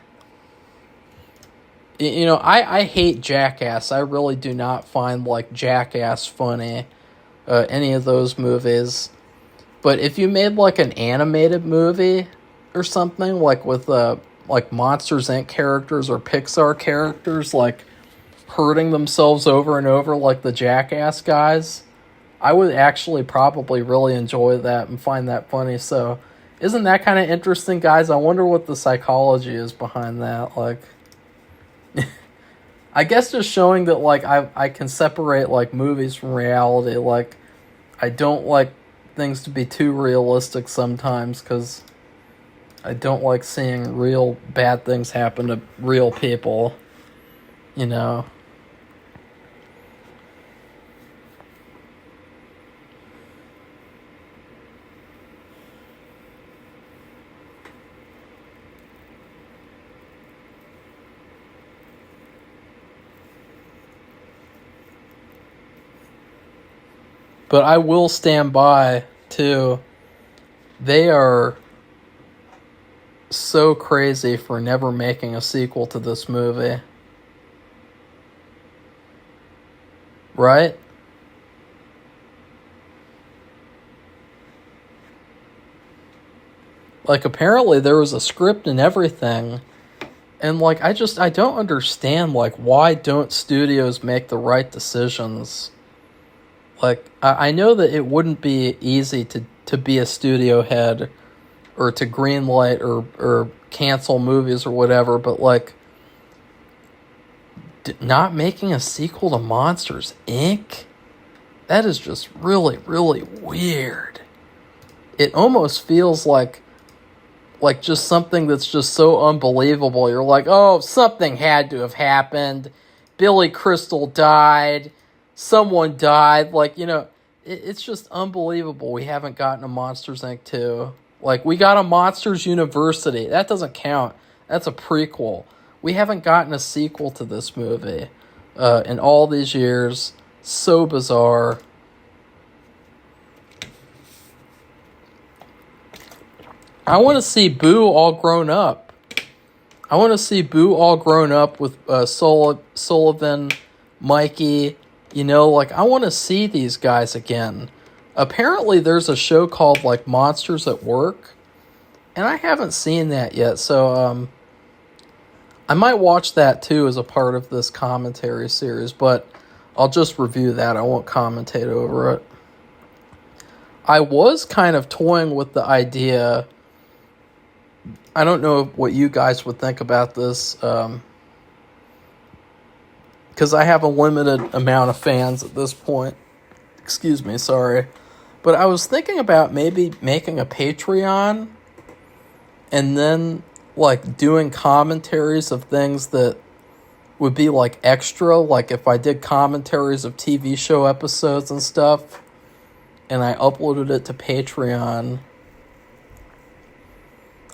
Speaker 1: I hate Jackass. I really do not find, like, Jackass funny. Any of those movies. But if you made like an animated movie or something, like with like Monsters Inc. characters or Pixar characters, like hurting themselves over and over like the Jackass guys, I would actually probably really enjoy that and find that funny. So isn't that kind of interesting, guys? I wonder what the psychology is behind that. Like, I guess just showing that like I can separate like movies from reality. Like, I don't like things to be too realistic sometimes because I don't like seeing real bad things happen to real people, you know. But I will stand by, too. They are so crazy for never making a sequel to this movie. Right? Like, apparently there was a script and everything. And, like, I don't understand, like, why don't studios make the right decisions? Like, I know that it wouldn't be easy to be a studio head or to greenlight or cancel movies or whatever, but, like, not making a sequel to Monsters, Inc.? That is just really, really weird. It almost feels like just something that's just so unbelievable. You're like, oh, something had to have happened. Billy Crystal died. Someone died. Like, you know, it's just unbelievable we haven't gotten a Monsters, Inc. 2. Like, we got a Monsters University. That doesn't count. That's a prequel. We haven't gotten a sequel to this movie in all these years. So bizarre. I want to see Boo all grown up. I want to see Boo all grown up with Sullivan, Mikey. You know, like, I want to see these guys again. Apparently, there's a show called, like, Monsters at Work. And I haven't seen that yet, so, I might watch that, too, as a part of this commentary series. But I'll just review that. I won't commentate over it. I was kind of toying with the idea. I don't know what you guys would think about this, because I have a limited amount of fans at this point. Excuse me, sorry. But I was thinking about maybe making a Patreon and then, like, doing commentaries of things that would be, like, extra. Like, if I did commentaries of TV show episodes and stuff, and I uploaded it to Patreon.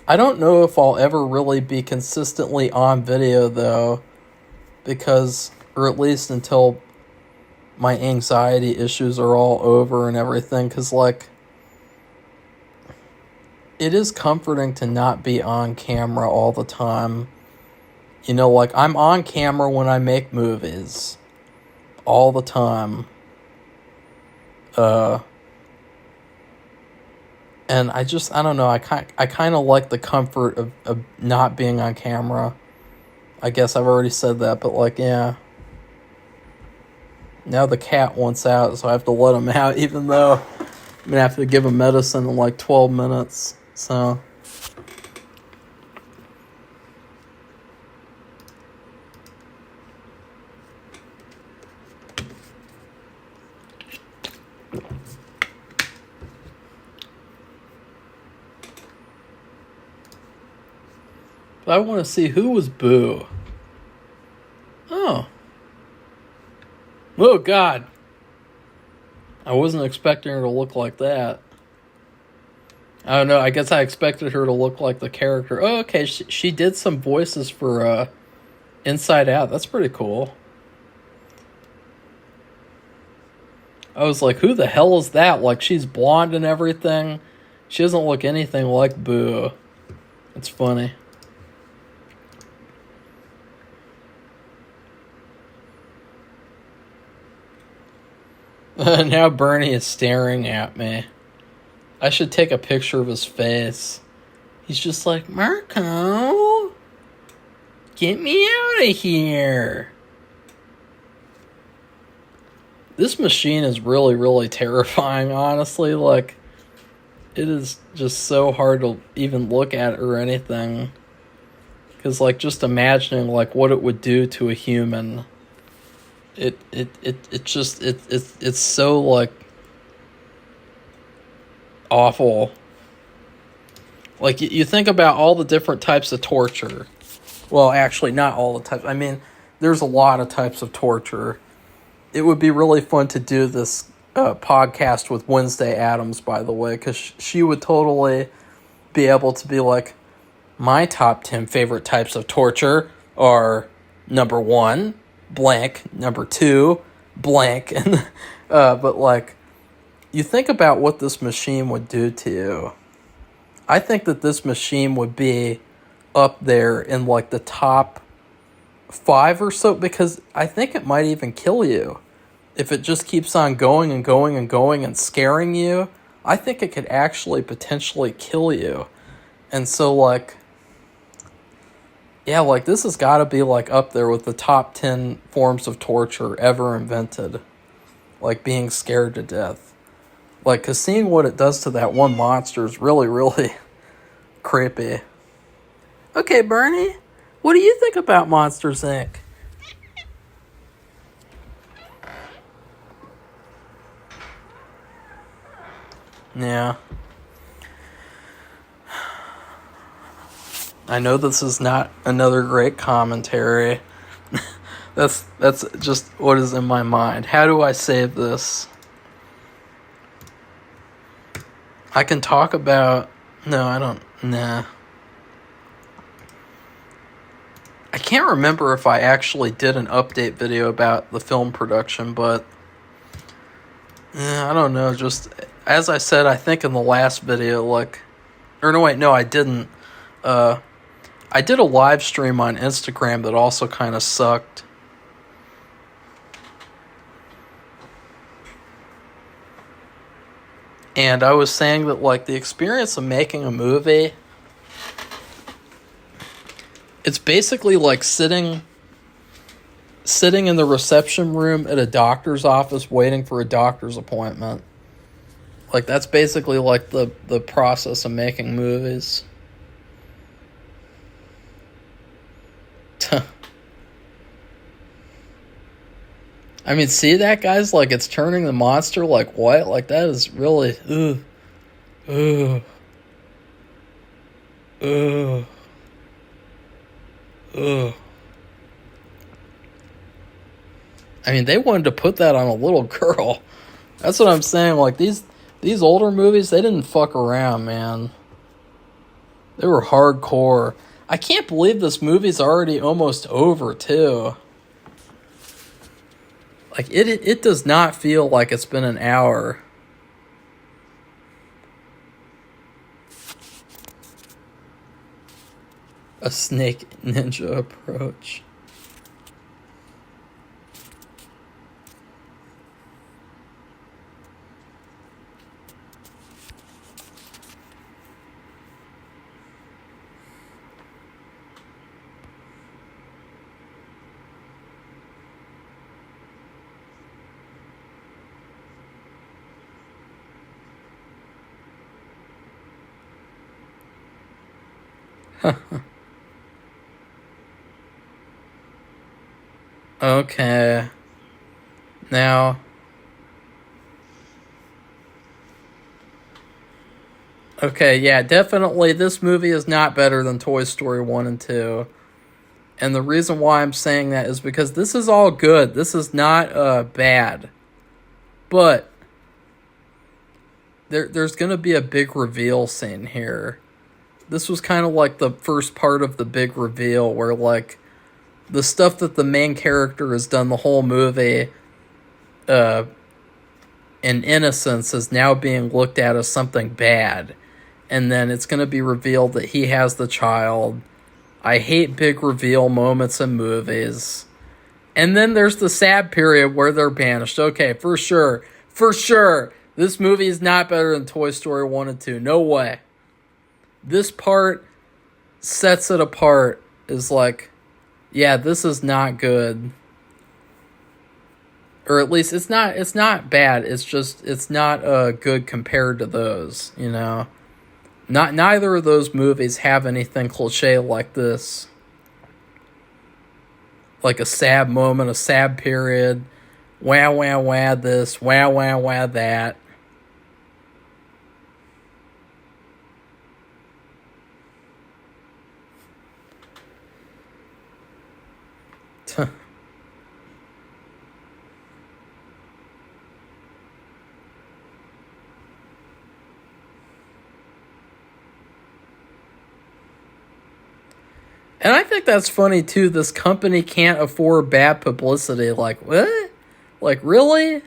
Speaker 1: I don't know if I'll ever really be consistently on video, though, because, or at least until my anxiety issues are all over and everything, because, like, it is comforting to not be on camera all the time. You know, like, I'm on camera when I make movies. All the time. And I don't know, I kind of like the comfort of not being on camera. I guess I've already said that, but, like, yeah. Now the cat wants out, so I have to let him out, even though I'm going to have to give him medicine in, like, 12 minutes, so. But I want to see who was Boo. Oh. Oh, God. I wasn't expecting her to look like that. I don't know. I guess I expected her to look like the character. Oh, okay. She did some voices for Inside Out. That's pretty cool. I was like, who the hell is that? Like, she's blonde and everything. She doesn't look anything like Boo. It's funny. Now Bernie is staring at me. I should take a picture of his face. He's just like, Marco, get me out of here. This machine is really, really terrifying, honestly. Like, it is just so hard to even look at or anything. Because, like, just imagining, like, what it would do to a human. It's so, like, awful. Like, you think about all the different types of torture. Well, actually, not all the types. I mean, there's a lot of types of torture. It would be really fun to do this podcast with Wednesday Addams, by the way, because she would totally be able to be like, my top 10 favorite types of torture are number 1, blank, number 2, blank. And but, like, you think about what this machine would do to you. I think that this machine would be up there in, like, the top 5 or so, because I think it might even kill you. If it just keeps on going and going and going and scaring you, I think it could actually potentially kill you. And so, like, yeah, like, this has got to be, like, up there with the top 10 forms of torture ever invented. Like, being scared to death. Like, because seeing what it does to that one monster is really, really creepy. Okay, Bernie, what do you think about Monsters, Inc.? Yeah. I know this is not another great commentary. That's just what is in my mind. How do I save this? I can talk about... No, I don't... Nah. I can't remember if I actually did an update video about the film production, but... I don't know, just... As I said, I think in the last video, like... Or no, wait, no, I didn't. I did a live stream on Instagram that also kind of sucked. And I was saying that, like, the experience of making a movie, it's basically like sitting in the reception room at a doctor's office waiting for a doctor's appointment. Like, that's basically like the process of making movies. I mean, see that, guys? Like, it's turning the monster, like, what? Like, that is really... Ugh. Ugh. Ugh. Ugh. I mean, they wanted to put that on a little girl. That's what I'm saying. Like, these older movies, they didn't fuck around, man. They were hardcore. I can't believe this movie's already almost over, too. Like, it does not feel like it's been an hour. A snake ninja approach. Okay. Now. Okay, yeah, definitely this movie is not better than Toy Story 1 and 2. And the reason why I'm saying that is because this is all good. This is not bad. But there's going to be a big reveal scene here. This was kind of like the first part of the big reveal where, like, the stuff that the main character has done the whole movie in innocence is now being looked at as something bad. And then it's going to be revealed that he has the child. I hate big reveal moments in movies. And then there's the sad period where they're banished. Okay, for sure, This movie is not better than Toy Story 1 and 2. No way. This part sets it apart. Is like, yeah, this is not good. Or at least it's not bad. It's just it's not good compared to those, you know. Neither of those movies have anything cliche like this. Like a sad moment, a sad period. Wah wah wah this, wah wah wah that. And I think that's funny too. This company can't afford bad publicity. Like, what? Like, really?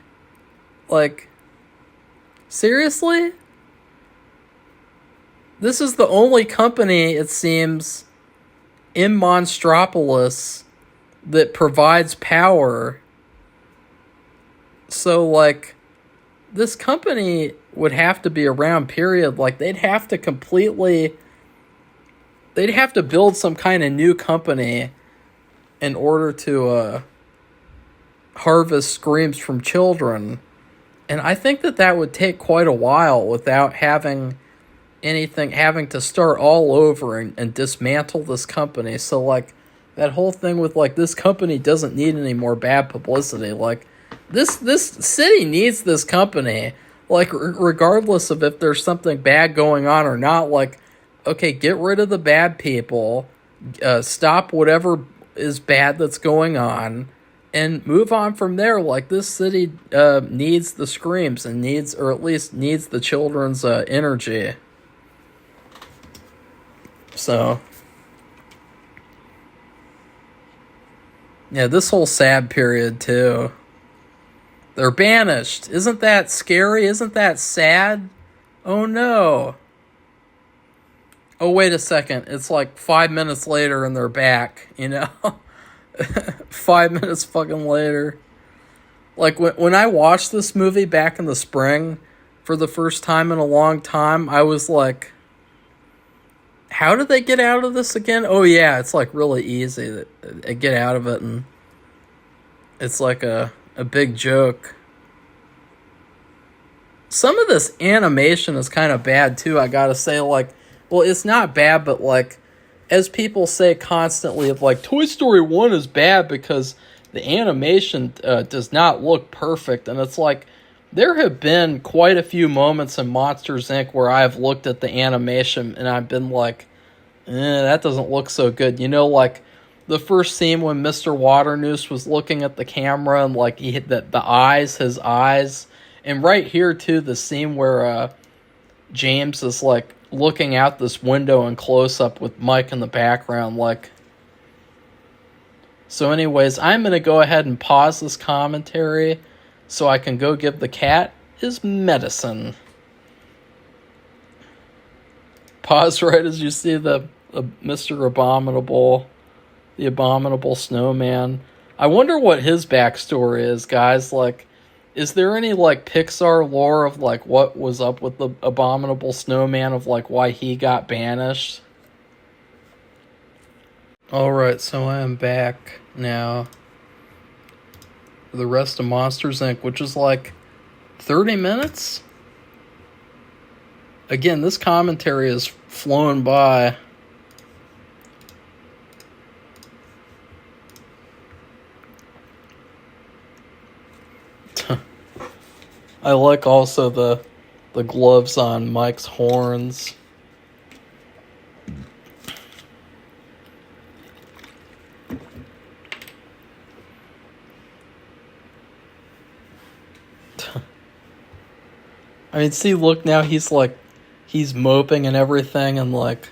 Speaker 1: Like, seriously? This is the only company, it seems, in Monstropolis that provides power. So, like, this company would have to be around, period. Like, they'd have to build some kind of new company in order to harvest screams from children. And I think that would take quite a while without having to start all over and dismantle this company. So, like, that whole thing with, like, this company doesn't need any more bad publicity. Like, this city needs this company. Like, regardless of if there's something bad going on or not, like, okay, get rid of the bad people, stop whatever is bad that's going on, and move on from there. Like, this city needs the screams and needs the children's energy. So, yeah, this whole sad period too. They're banished. Isn't that scary? Isn't that sad? Oh no. Oh, wait a second. It's like 5 minutes later and they're back, you know? 5 minutes fucking later. Like, when I watched this movie back in the spring for the first time in a long time, I was like, how did they get out of this again? Oh, yeah, it's like really easy to get out of it, and it's like a big joke. Some of this animation is kind of bad, too, I gotta say. Like, well, it's not bad, but, like, as people say constantly, of like, Toy Story 1 is bad because the animation does not look perfect. And it's like, there have been quite a few moments in Monsters, Inc. where I've looked at the animation and I've been like, that doesn't look so good. You know, like, the first scene when Mr. Waternoose was looking at the camera and, like, he hit his eyes. And right here, too, the scene where James is, like, looking out this window in close-up with Mike in the background, like. So anyways, I'm going to go ahead and pause this commentary so I can go give the cat his medicine. Pause right as you see the Mr. Abominable, the Abominable Snowman. I wonder what his backstory is, guys. Like, is there any, like, Pixar lore of, like, what was up with the Abominable Snowman, of, like, why he got banished? Alright, so I am back now for the rest of Monsters, Inc., which is, like, 30 minutes? Again, this commentary is flown by. I like also the gloves on Mike's horns. I mean, see, look, now he's moping and everything, and, like,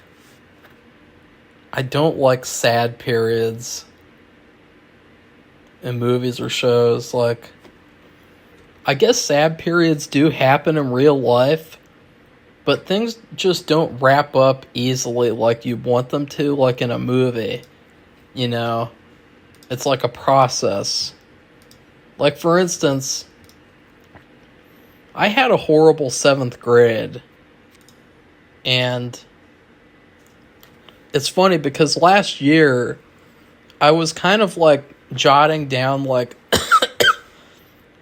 Speaker 1: I don't like sad periods in movies or shows. Like, I guess sad periods do happen in real life, but things just don't wrap up easily like you want them to, like in a movie. You know? It's like a process. Like, for instance, I had a horrible seventh grade, and it's funny because last year I was kind of like jotting down like,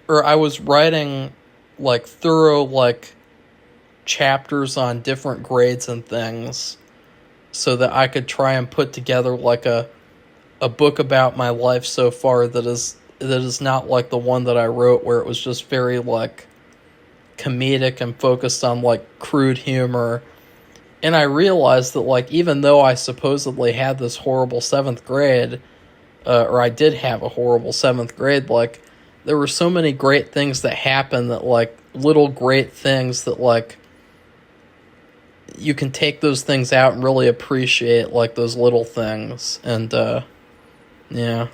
Speaker 1: or I was writing like thorough like chapters on different grades and things so that I could try and put together like a book about my life so far that is not like the one that I wrote where it was just very like comedic and focused on like crude humor. And I realized that like even though I supposedly had this horrible seventh grade, or I did have a horrible seventh grade, like there were so many great things that happened that like little great things that like you can take those things out and really appreciate like those little things. And yeah.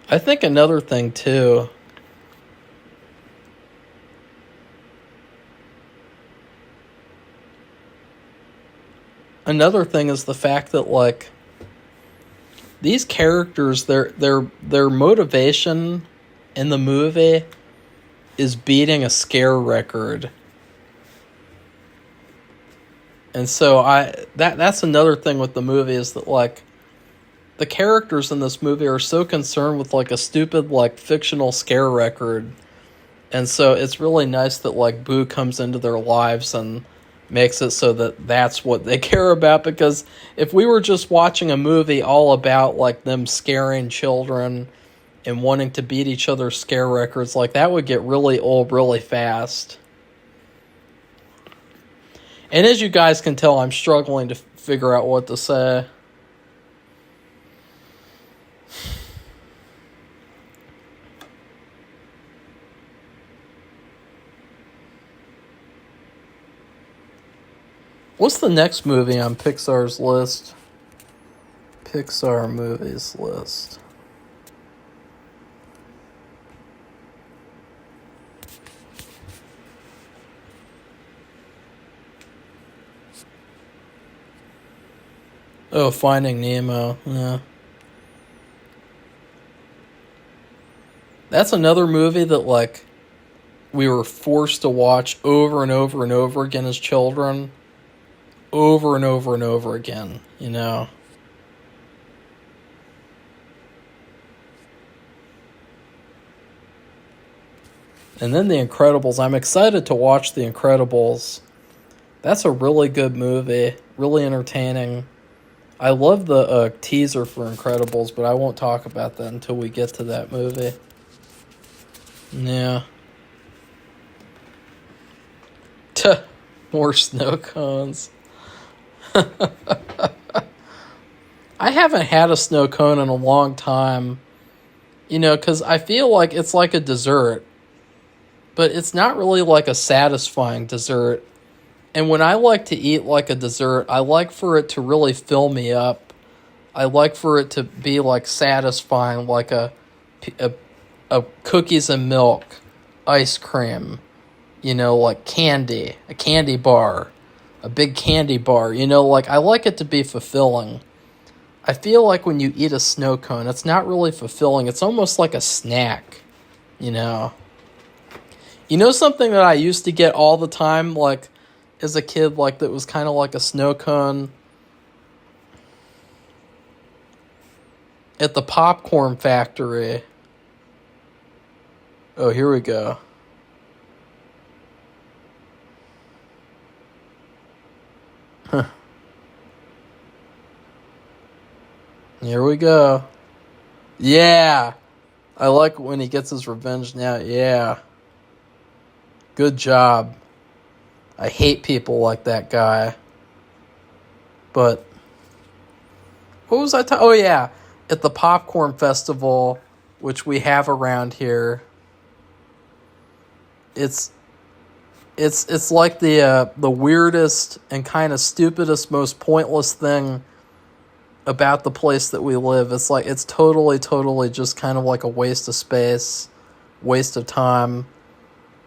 Speaker 1: I think another thing too, another thing is the fact that like these characters, their motivation in the movie is beating a scare record. And so that's another thing with the movie is that like the characters in this movie are so concerned with like a stupid like fictional scare record. And so it's really nice that like Boo comes into their lives and makes it so that that's what they care about, because if we were just watching a movie all about like them scaring children and wanting to beat each other's scare records, like that would get really old really fast. And as you guys can tell, I'm struggling to figure out what to say. What's the next movie on Pixar's list? Pixar movies list. Oh, Finding Nemo. Yeah. That's another movie that, like, we were forced to watch over and over and over again as children. Over and over and over again, you know. And then The Incredibles. I'm excited to watch The Incredibles. That's a really good movie. Really entertaining. I love the teaser for Incredibles, but I won't talk about that until we get to that movie. Yeah. Tuh. More snow cones. I haven't had a snow cone in a long time. You know, because I feel like it's like a dessert. But it's not really like a satisfying dessert. And when I like to eat like a dessert, I like for it to really fill me up. I like for it to be like satisfying, like a cookies and milk, ice cream, you know, like candy, a candy bar, a big candy bar, you know, like I like it to be fulfilling. I feel like when you eat a snow cone, it's not really fulfilling. It's almost like a snack, you know. You know something that I used to get all the time, like, as a kid, like, that was kind of like a snow cone? At the popcorn factory. Oh, here we go. Huh. Here we go. Yeah. I like when he gets his revenge now. Yeah. Good job. I hate people like that guy. But what was I talking? Oh yeah, at the popcorn festival, which we have around here. It's like the weirdest and kind of stupidest, most pointless thing about the place that we live. It's like it's totally just kind of like a waste of space, waste of time,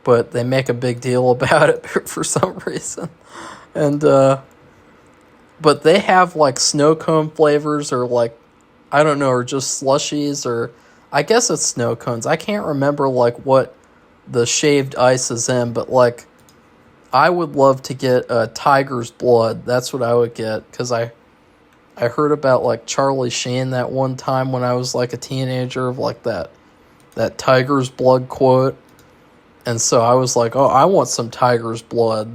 Speaker 1: but they make a big deal about it for some reason. And but they have like snow cone flavors, or like, I don't know, or just slushies, or I guess it's snow cones. I can't remember like what the shaved ice is in, but like I would love to get a tiger's blood. That's what I would get, because I heard about like Charlie Sheen that one time when I was like a teenager, of like that tiger's blood quote. And so I was like, oh, I want some tiger's blood.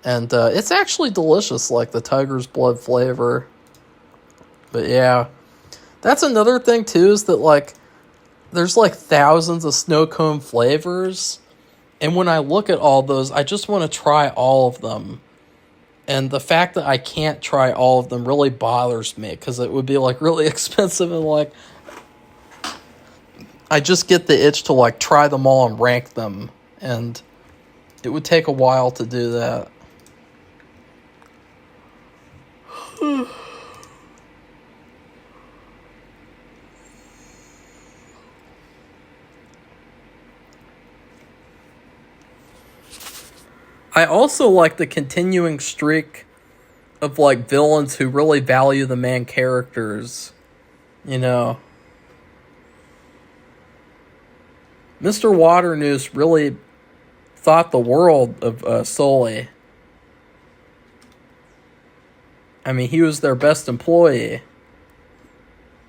Speaker 1: And it's actually delicious, like the tiger's blood flavor. But yeah, that's another thing too, is that like there's like thousands of snow cone flavors. And when I look at all those, I just want to try all of them. And the fact that I can't try all of them really bothers me, because it would be like really expensive, and like I just get the itch to like try them all and rank them, and it would take a while to do that. I also like the continuing streak of like villains who really value the main characters. You know, Mr. Waternoose really thought the world of Sully. I mean, he was their best employee.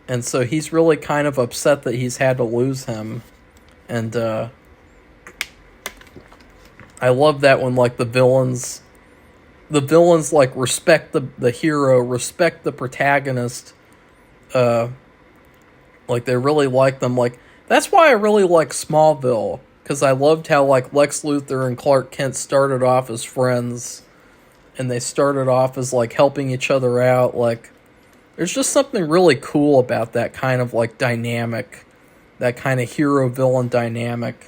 Speaker 1: And so he's really kind of upset that he's had to lose him. And I love that when like the villains like respect the hero, respect the protagonist. Like they really like them. Like that's why I really like Smallville, because I loved how like Lex Luthor and Clark Kent started off as friends, and they started off as like helping each other out. Like there's just something really cool about that kind of like dynamic, that kind of hero villain dynamic.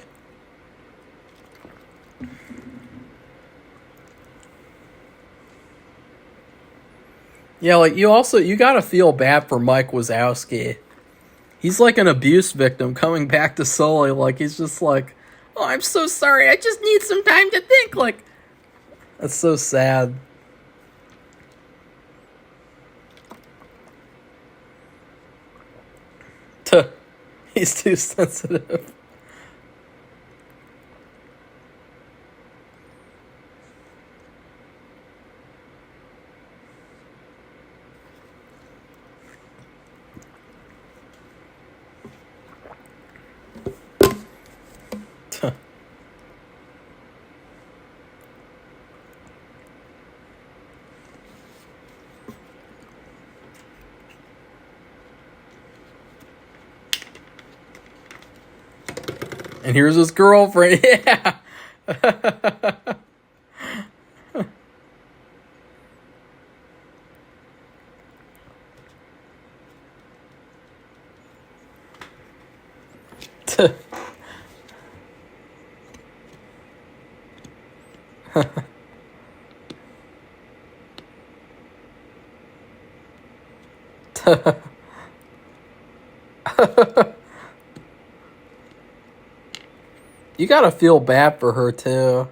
Speaker 1: Yeah, like you gotta feel bad for Mike Wazowski. He's like an abuse victim coming back to Sully. Like he's just like, oh, I'm so sorry. I just need some time to think. Like that's so sad. He's too sensitive. And here's his girlfriend. Yeah. You gotta feel bad for her too.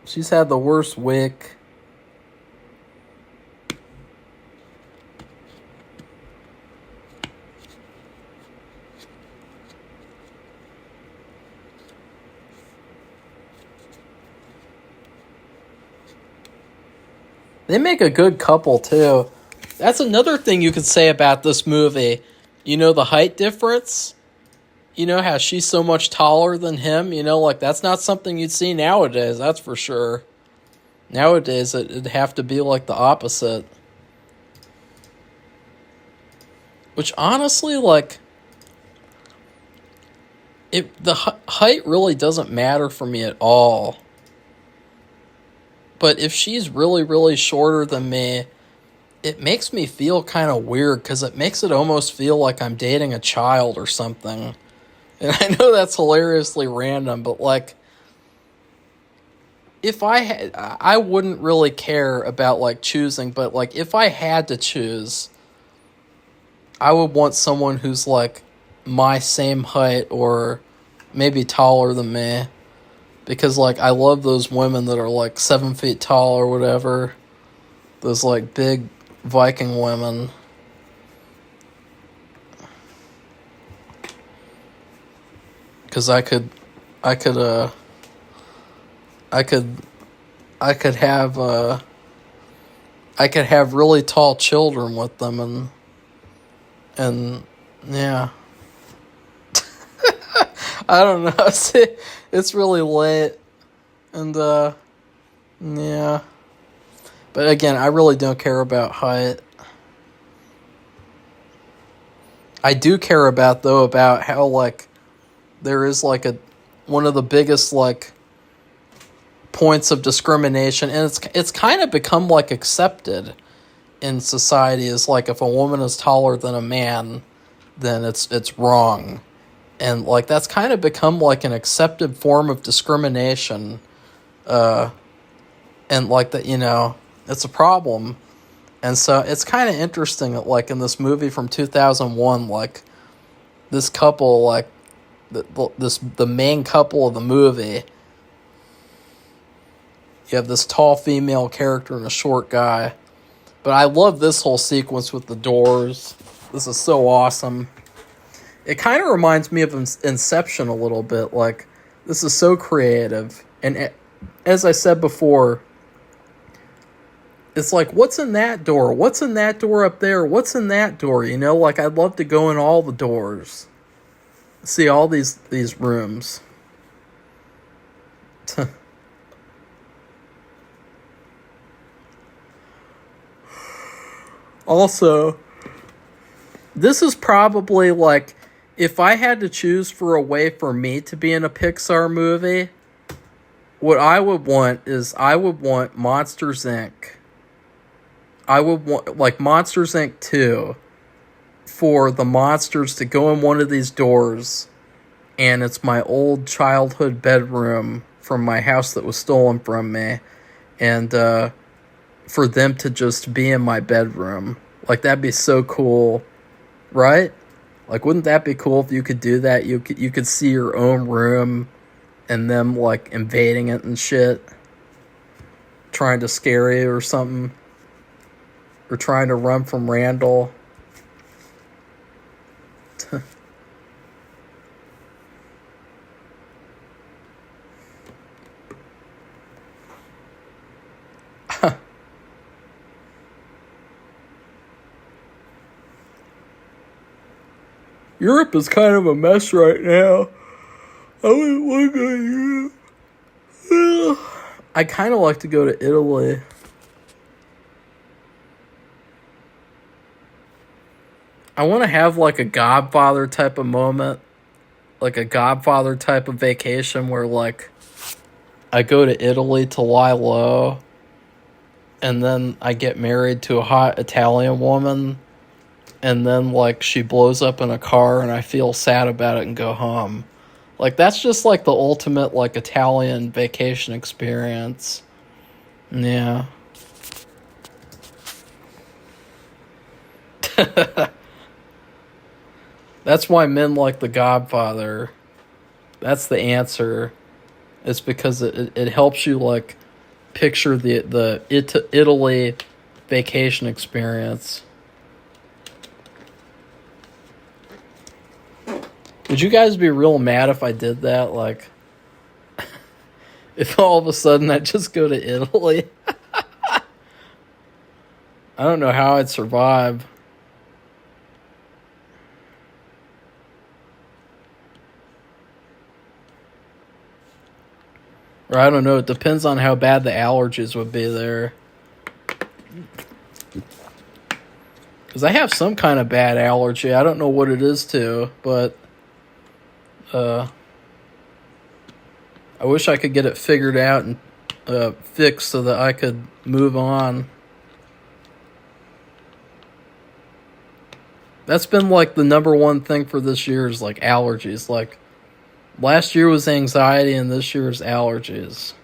Speaker 1: She's had the worst week. They make a good couple too. That's another thing you could say about this movie. You know, the height difference? You know how she's so much taller than him? You know, like that's not something you'd see nowadays, that's for sure. Nowadays, it'd have to be like the opposite. Which honestly, like, the height really doesn't matter for me at all. But if she's really shorter than me, it makes me feel kind of weird, because it makes it almost feel like I'm dating a child or something. And I know that's hilariously random, but like, if I wouldn't really care about like choosing, but like if I had to choose, I would want someone who's like my same height or maybe taller than me. Because like I love those women that are like 7 feet tall or whatever. Those like big Viking women. Because I could, I could, I could have, I could have really tall children with them, and yeah. I don't know. It's really late, and yeah. But again, I really don't care about height. I do care about how like there is like one of the biggest like points of discrimination, and it's kind of become like accepted in society is like if a woman is taller than a man, then it's wrong. And like that's kind of become like an accepted form of discrimination. And like that, it's a problem. And so it's kind of interesting that like in this movie from 2001, like this couple, like the main couple of the movie, you have this tall female character and a short guy. But I love this whole sequence with the doors. This is so awesome. It kind of reminds me of Inception a little bit. Like, this is so creative. And as I said before, it's like, what's in that door? What's in that door up there? What's in that door? Like, I'd love to go in all the doors. See all these rooms. Also, this is probably like, if I had to choose for a way for me to be in a Pixar movie, what I would want is Monsters, Inc. I would want, like, Monsters, Inc. 2, for the monsters to go in one of these doors, and it's my old childhood bedroom from my house that was stolen from me, and, for them to just be in my bedroom. Like, that'd be so cool, right? Like, wouldn't that be cool if you could do that? You could see your own room and them, like, invading it and shit. Trying to scare you or something. Or trying to run from Randall. Europe is kind of a mess right now. I wouldn't want to go to Europe. I kind of like to go to Italy. I want to have like a Godfather type of moment. Like a Godfather type of vacation where like I go to Italy to lie low. And then I get married to a hot Italian woman. And then, like, she blows up in a car and I feel sad about it and go home. Like, that's just, like, the ultimate, like, Italian vacation experience. Yeah. That's why men like The Godfather. That's the answer. It's because it helps you, like, picture the Italy vacation experience. Would you guys be real mad if I did that? Like, if all of a sudden I just go to Italy? I don't know how I'd survive. Or I don't know, it depends on how bad the allergies would be there. Because I have some kind of bad allergy. I don't know what it is to, but I wish I could get it figured out and fixed so that I could move on. That's been like the number one thing for this year is like allergies. Like last year was anxiety and this year is allergies.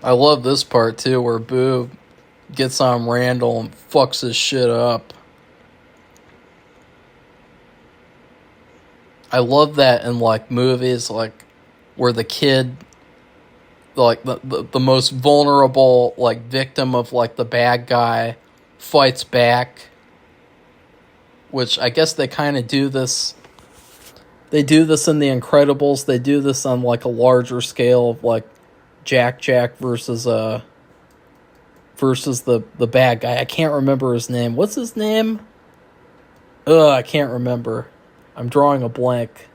Speaker 1: I love this part too, where Boo gets on Randall and fucks his shit up. I love that in like movies like where the kid, like the most vulnerable like victim of like the bad guy, fights back. Which I guess they kind of do this. They do this in The Incredibles. They do this on like a larger scale of like Jack versus the bad guy. I can't remember his name. What's his name? I can't remember. I'm drawing a blank.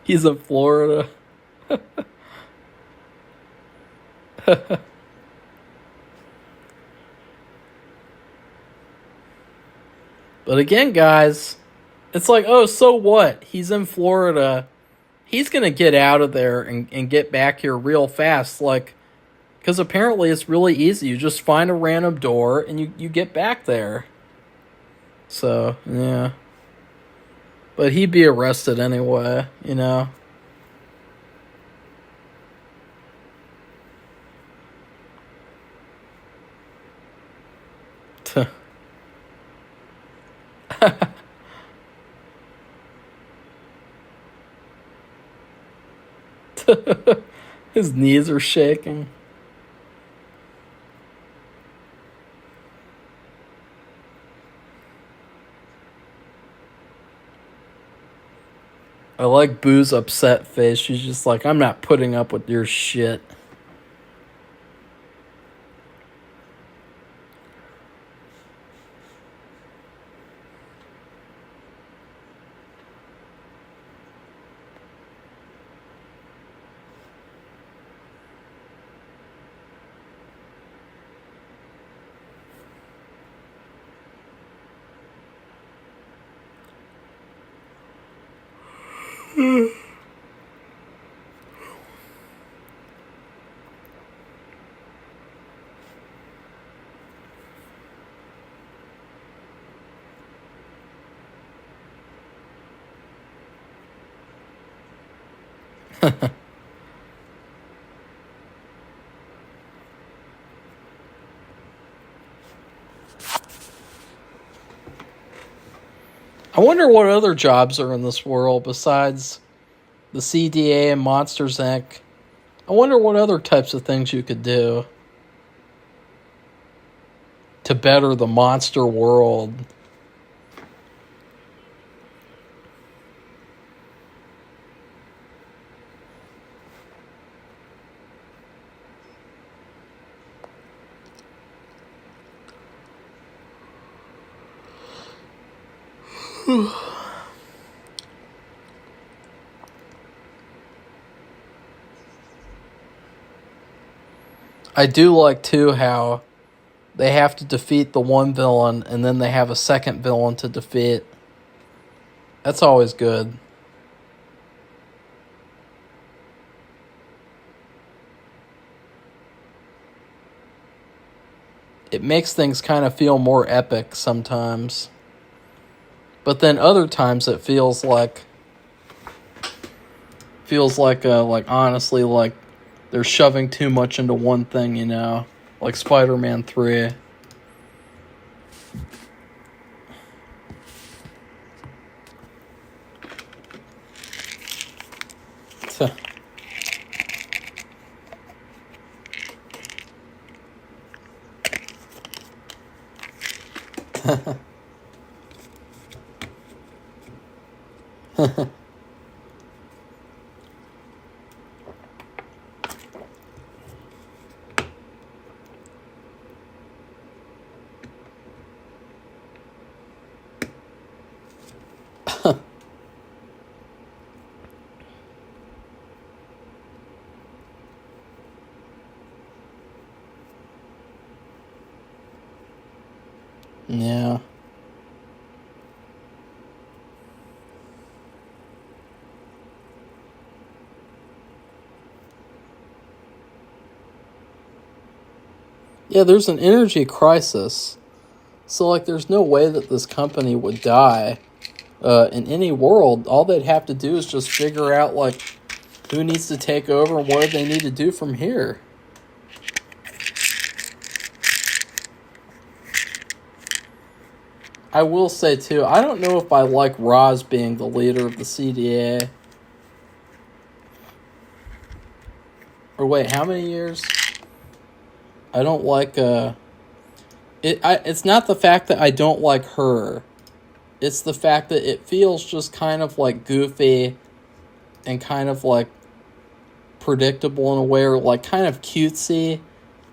Speaker 1: He's in Florida. But again, guys, it's like, oh, so what? He's in Florida. He's going to get out of there and get back here real fast. Like, because apparently it's really easy. You just find a random door and you get back there. So, yeah. But he'd be arrested anyway, you know? His knees are shaking. I like Boo's upset face. She's just like, I'm not putting up with your shit. I wonder what other jobs are in this world besides the CDA and Monsters Inc. I wonder what other types of things you could do to better the monster world. I do like, too, how they have to defeat the one villain and then they have a second villain to defeat. That's always good. It makes things kind of feel more epic sometimes. But then other times it feels like honestly like they're shoving too much into one thing, you know, like Spider-Man 3. Yeah. Yeah, there's an energy crisis. So, like, there's no way that this company would die in any world. All they'd have to do is just figure out, like, who needs to take over and what do they need to do from here. I will say, too, I don't know if I like Roz being the leader of the CDA. Or wait, how many years? I don't like, it's not the fact that I don't like her. It's the fact that it feels just kind of, like, goofy and kind of, like, predictable in a way, or, like, kind of cutesy.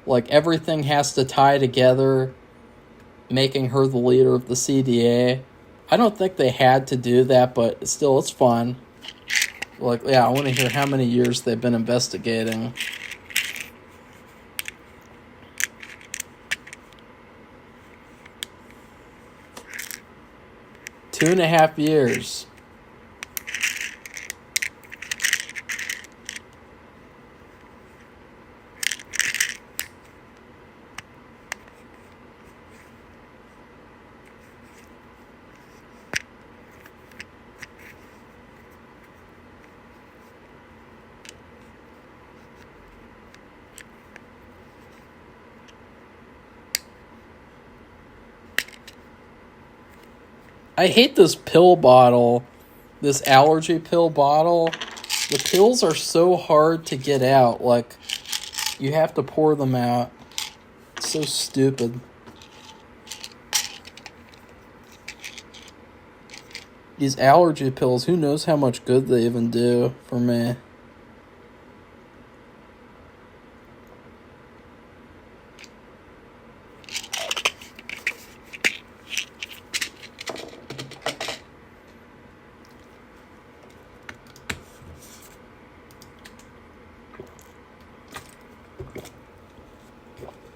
Speaker 1: Like, everything has to tie together, making her the leader of the CDA. I don't think they had to do that, but still, it's fun. Like, yeah, I want to hear how many years they've been investigating. Two and a half years. I hate this pill bottle, this allergy pill bottle. The pills are so hard to get out. Like, you have to pour them out. It's so stupid. These allergy pills, who knows how much good they even do for me.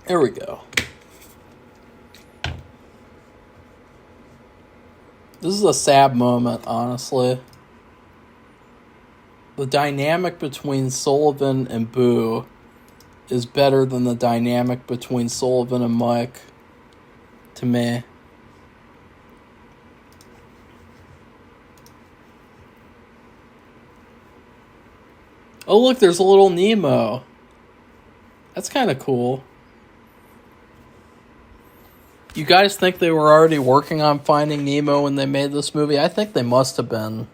Speaker 1: There we go. This is a sad moment, honestly. The dynamic between Sullivan and Boo is better than the dynamic between Sullivan and Mike, to me. Oh, look, there's a little Nemo. That's kind of cool. You guys think they were already working on Finding Nemo when they made this movie? I think they must have been.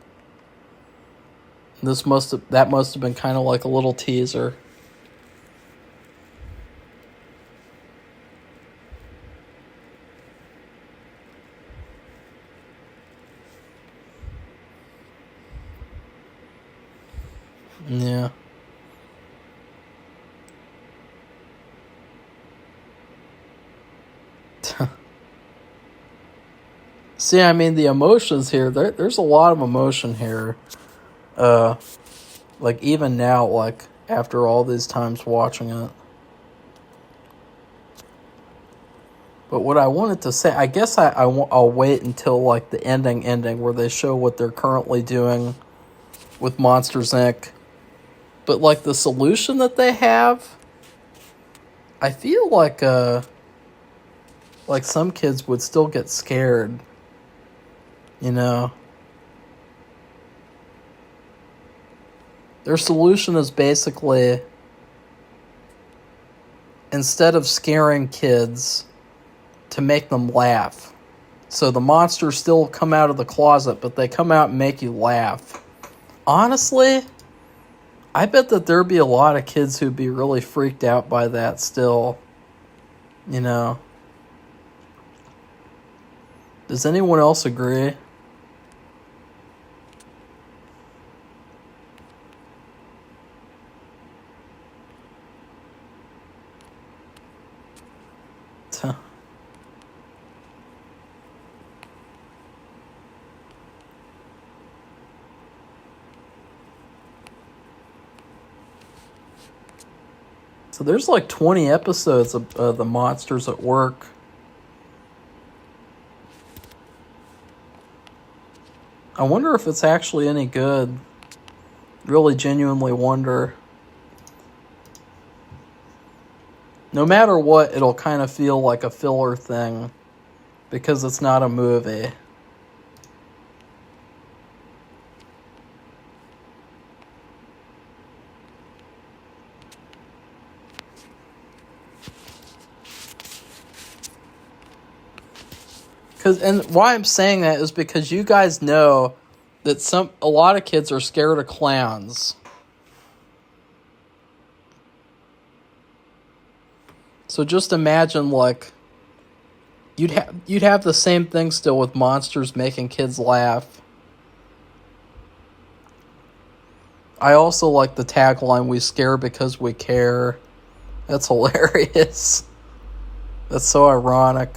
Speaker 1: That must have been kind of like a little teaser. Yeah. See, I mean, the emotions here, there's a lot of emotion here. Like, even now, like, after all these times watching it. But what I wanted to say, I guess I'll wait until, like, the ending where they show what they're currently doing with Monsters, Inc. But, like, the solution that they have, I feel like some kids would still get scared. You know? Their solution is basically, instead of scaring kids, to make them laugh. So the monsters still come out of the closet, but they come out and make you laugh. Honestly, I bet that there'd be a lot of kids who'd be really freaked out by that still. You know? Does anyone else agree? So there's like 20 episodes of The Monsters at Work. I wonder if it's actually any good. Really genuinely wonder. No matter what, it'll kind of feel like a filler thing because it's not a movie. And why I'm saying that is because you guys know that a lot of kids are scared of clowns. So just imagine, like, you'd have the same thing still with monsters making kids laugh. I also like the tagline, "We scare because we care." That's hilarious. That's so ironic.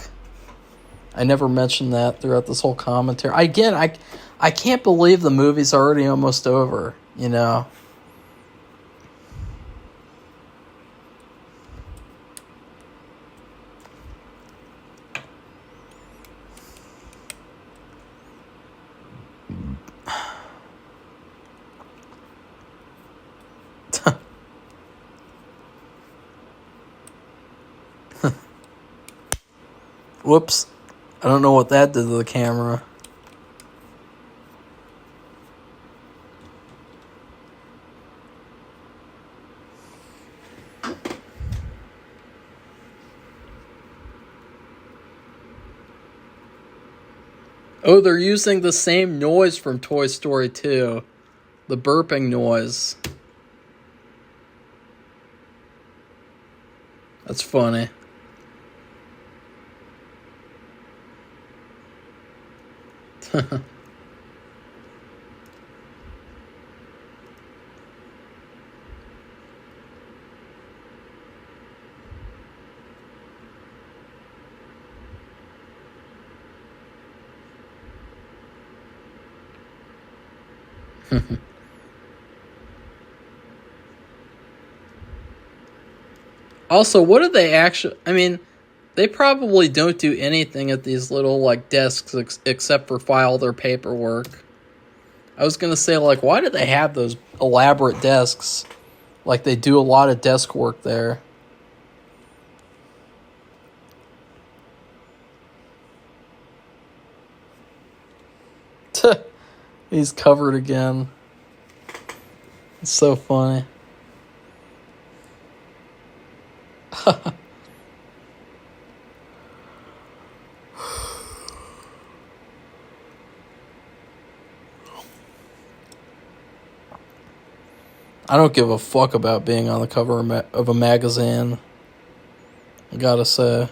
Speaker 1: I never mentioned that throughout this whole commentary. Again, I can't believe the movie's already almost over, you know? Whoops. I don't know what that did to the camera. Oh, they're using the same noise from Toy Story 2. The burping noise. That's funny. Also, what do they actually... I mean, they probably don't do anything at these little, like, desks except for file their paperwork. I was going to say, like, why do they have those elaborate desks? Like, they do a lot of desk work there. He's covered again. It's so funny. I don't give a fuck about being on the cover of a magazine. I gotta say.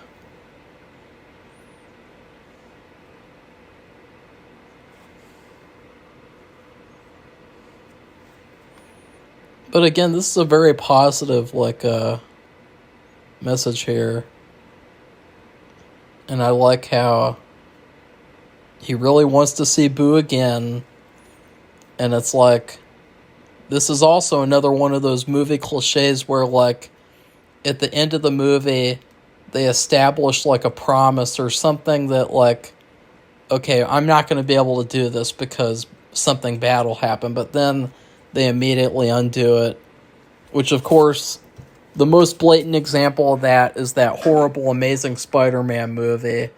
Speaker 1: But again, this is a very positive, like, message here. And I like how he really wants to see Boo again. And it's like, this is also another one of those movie cliches where, like, at the end of the movie, they establish, like, a promise or something that, like, okay, I'm not going to be able to do this because something bad will happen. But then they immediately undo it. Which, of course, the most blatant example of that is that horrible Amazing Spider-Man movie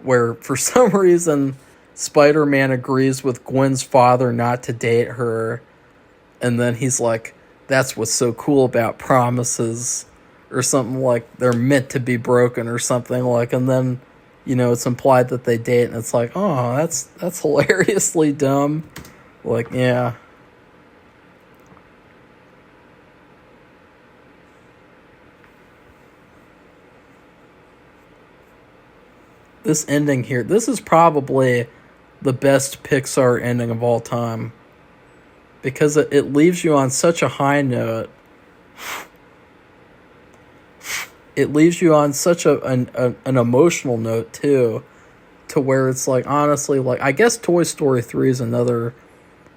Speaker 1: where, for some reason, Spider-Man agrees with Gwen's father not to date her. And then he's like, that's what's so cool about promises. Or something like, they're meant to be broken or something like. And then, you know, it's implied that they date. And it's like, oh, that's hilariously dumb. Like, yeah. This ending here, this is probably the best Pixar ending of all time. Because it leaves you on such a high note. It leaves you on such an emotional note, too. To where it's like, honestly, like, I guess Toy Story 3 is another.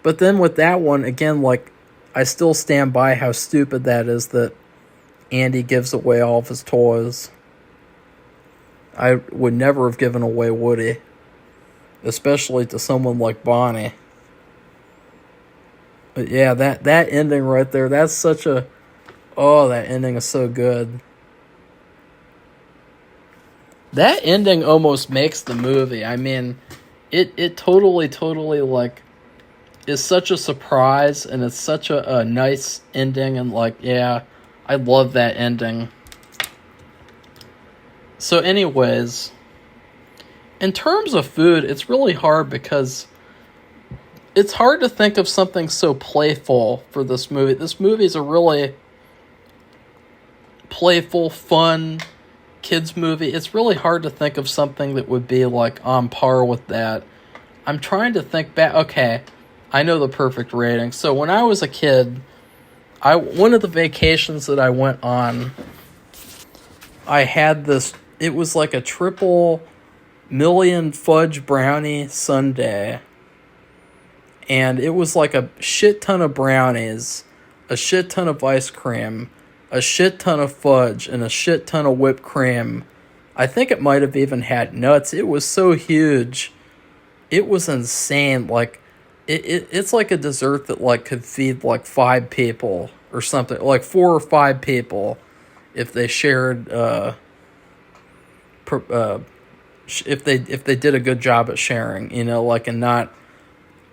Speaker 1: But then with that one, again, like, I still stand by how stupid that is that Andy gives away all of his toys. I would never have given away Woody. Especially to someone like Bonnie. But yeah, that ending right there, that's such a... Oh, that ending is so good. That ending almost makes the movie. I mean, it totally like is such a surprise, and it's such a nice ending, and like, yeah, I love that ending. So anyways, in terms of food, it's really hard because it's hard to think of something so playful for this movie. This movie is a really playful, fun kids movie. It's really hard to think of something that would be like on par with that. I'm trying to think back. Okay, I know the perfect rating. So when I was a kid, one of the vacations that I went on, I had this. It was like a triple million fudge brownie sundae, and it was like a shit ton of brownies, a shit ton of ice cream, a shit ton of fudge, and a shit ton of whipped cream. I think it might have even had nuts. It was so huge. It was insane. Like, it's like a dessert that like could feed like 5 people or something, like 4 or 5 people, if they shared. If they did a good job at sharing, like, and not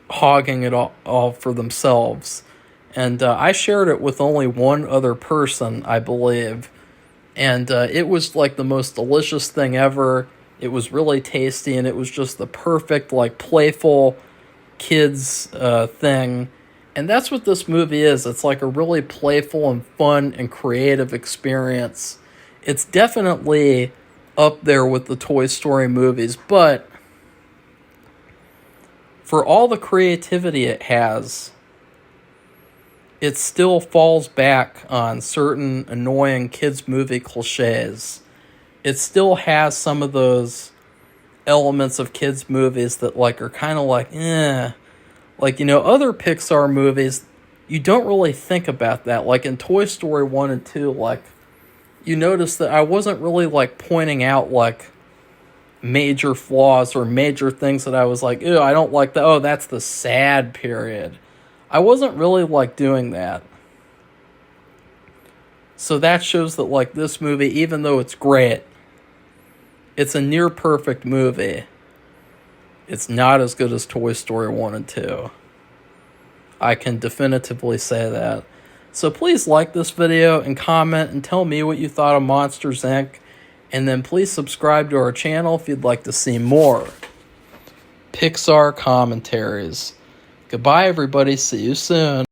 Speaker 1: hogging it all for themselves. And I shared it with only one other person, I believe. And it was like the most delicious thing ever. It was really tasty, and it was just the perfect, like, playful kids thing. And that's what this movie is. It's like a really playful and fun and creative experience. It's definitely up there with the Toy Story movies, but for all the creativity it has, it still falls back on certain annoying kids' movie cliches. It still has some of those elements of kids' movies that like are kind of like, eh. Like, other Pixar movies, you don't really think about that. Like in Toy Story 1 and 2, like, you notice that I wasn't really like pointing out like major flaws or major things that I was like, ew, I don't like that. Oh, that's the sad period. I wasn't really like doing that. So that shows that like this movie, even though it's great, it's a near perfect movie. It's not as good as Toy Story 1 and 2. I can definitively say that. So please like this video and comment and tell me what you thought of Monsters, Inc. And then please subscribe to our channel if you'd like to see more Pixar commentaries. Goodbye, everybody. See you soon.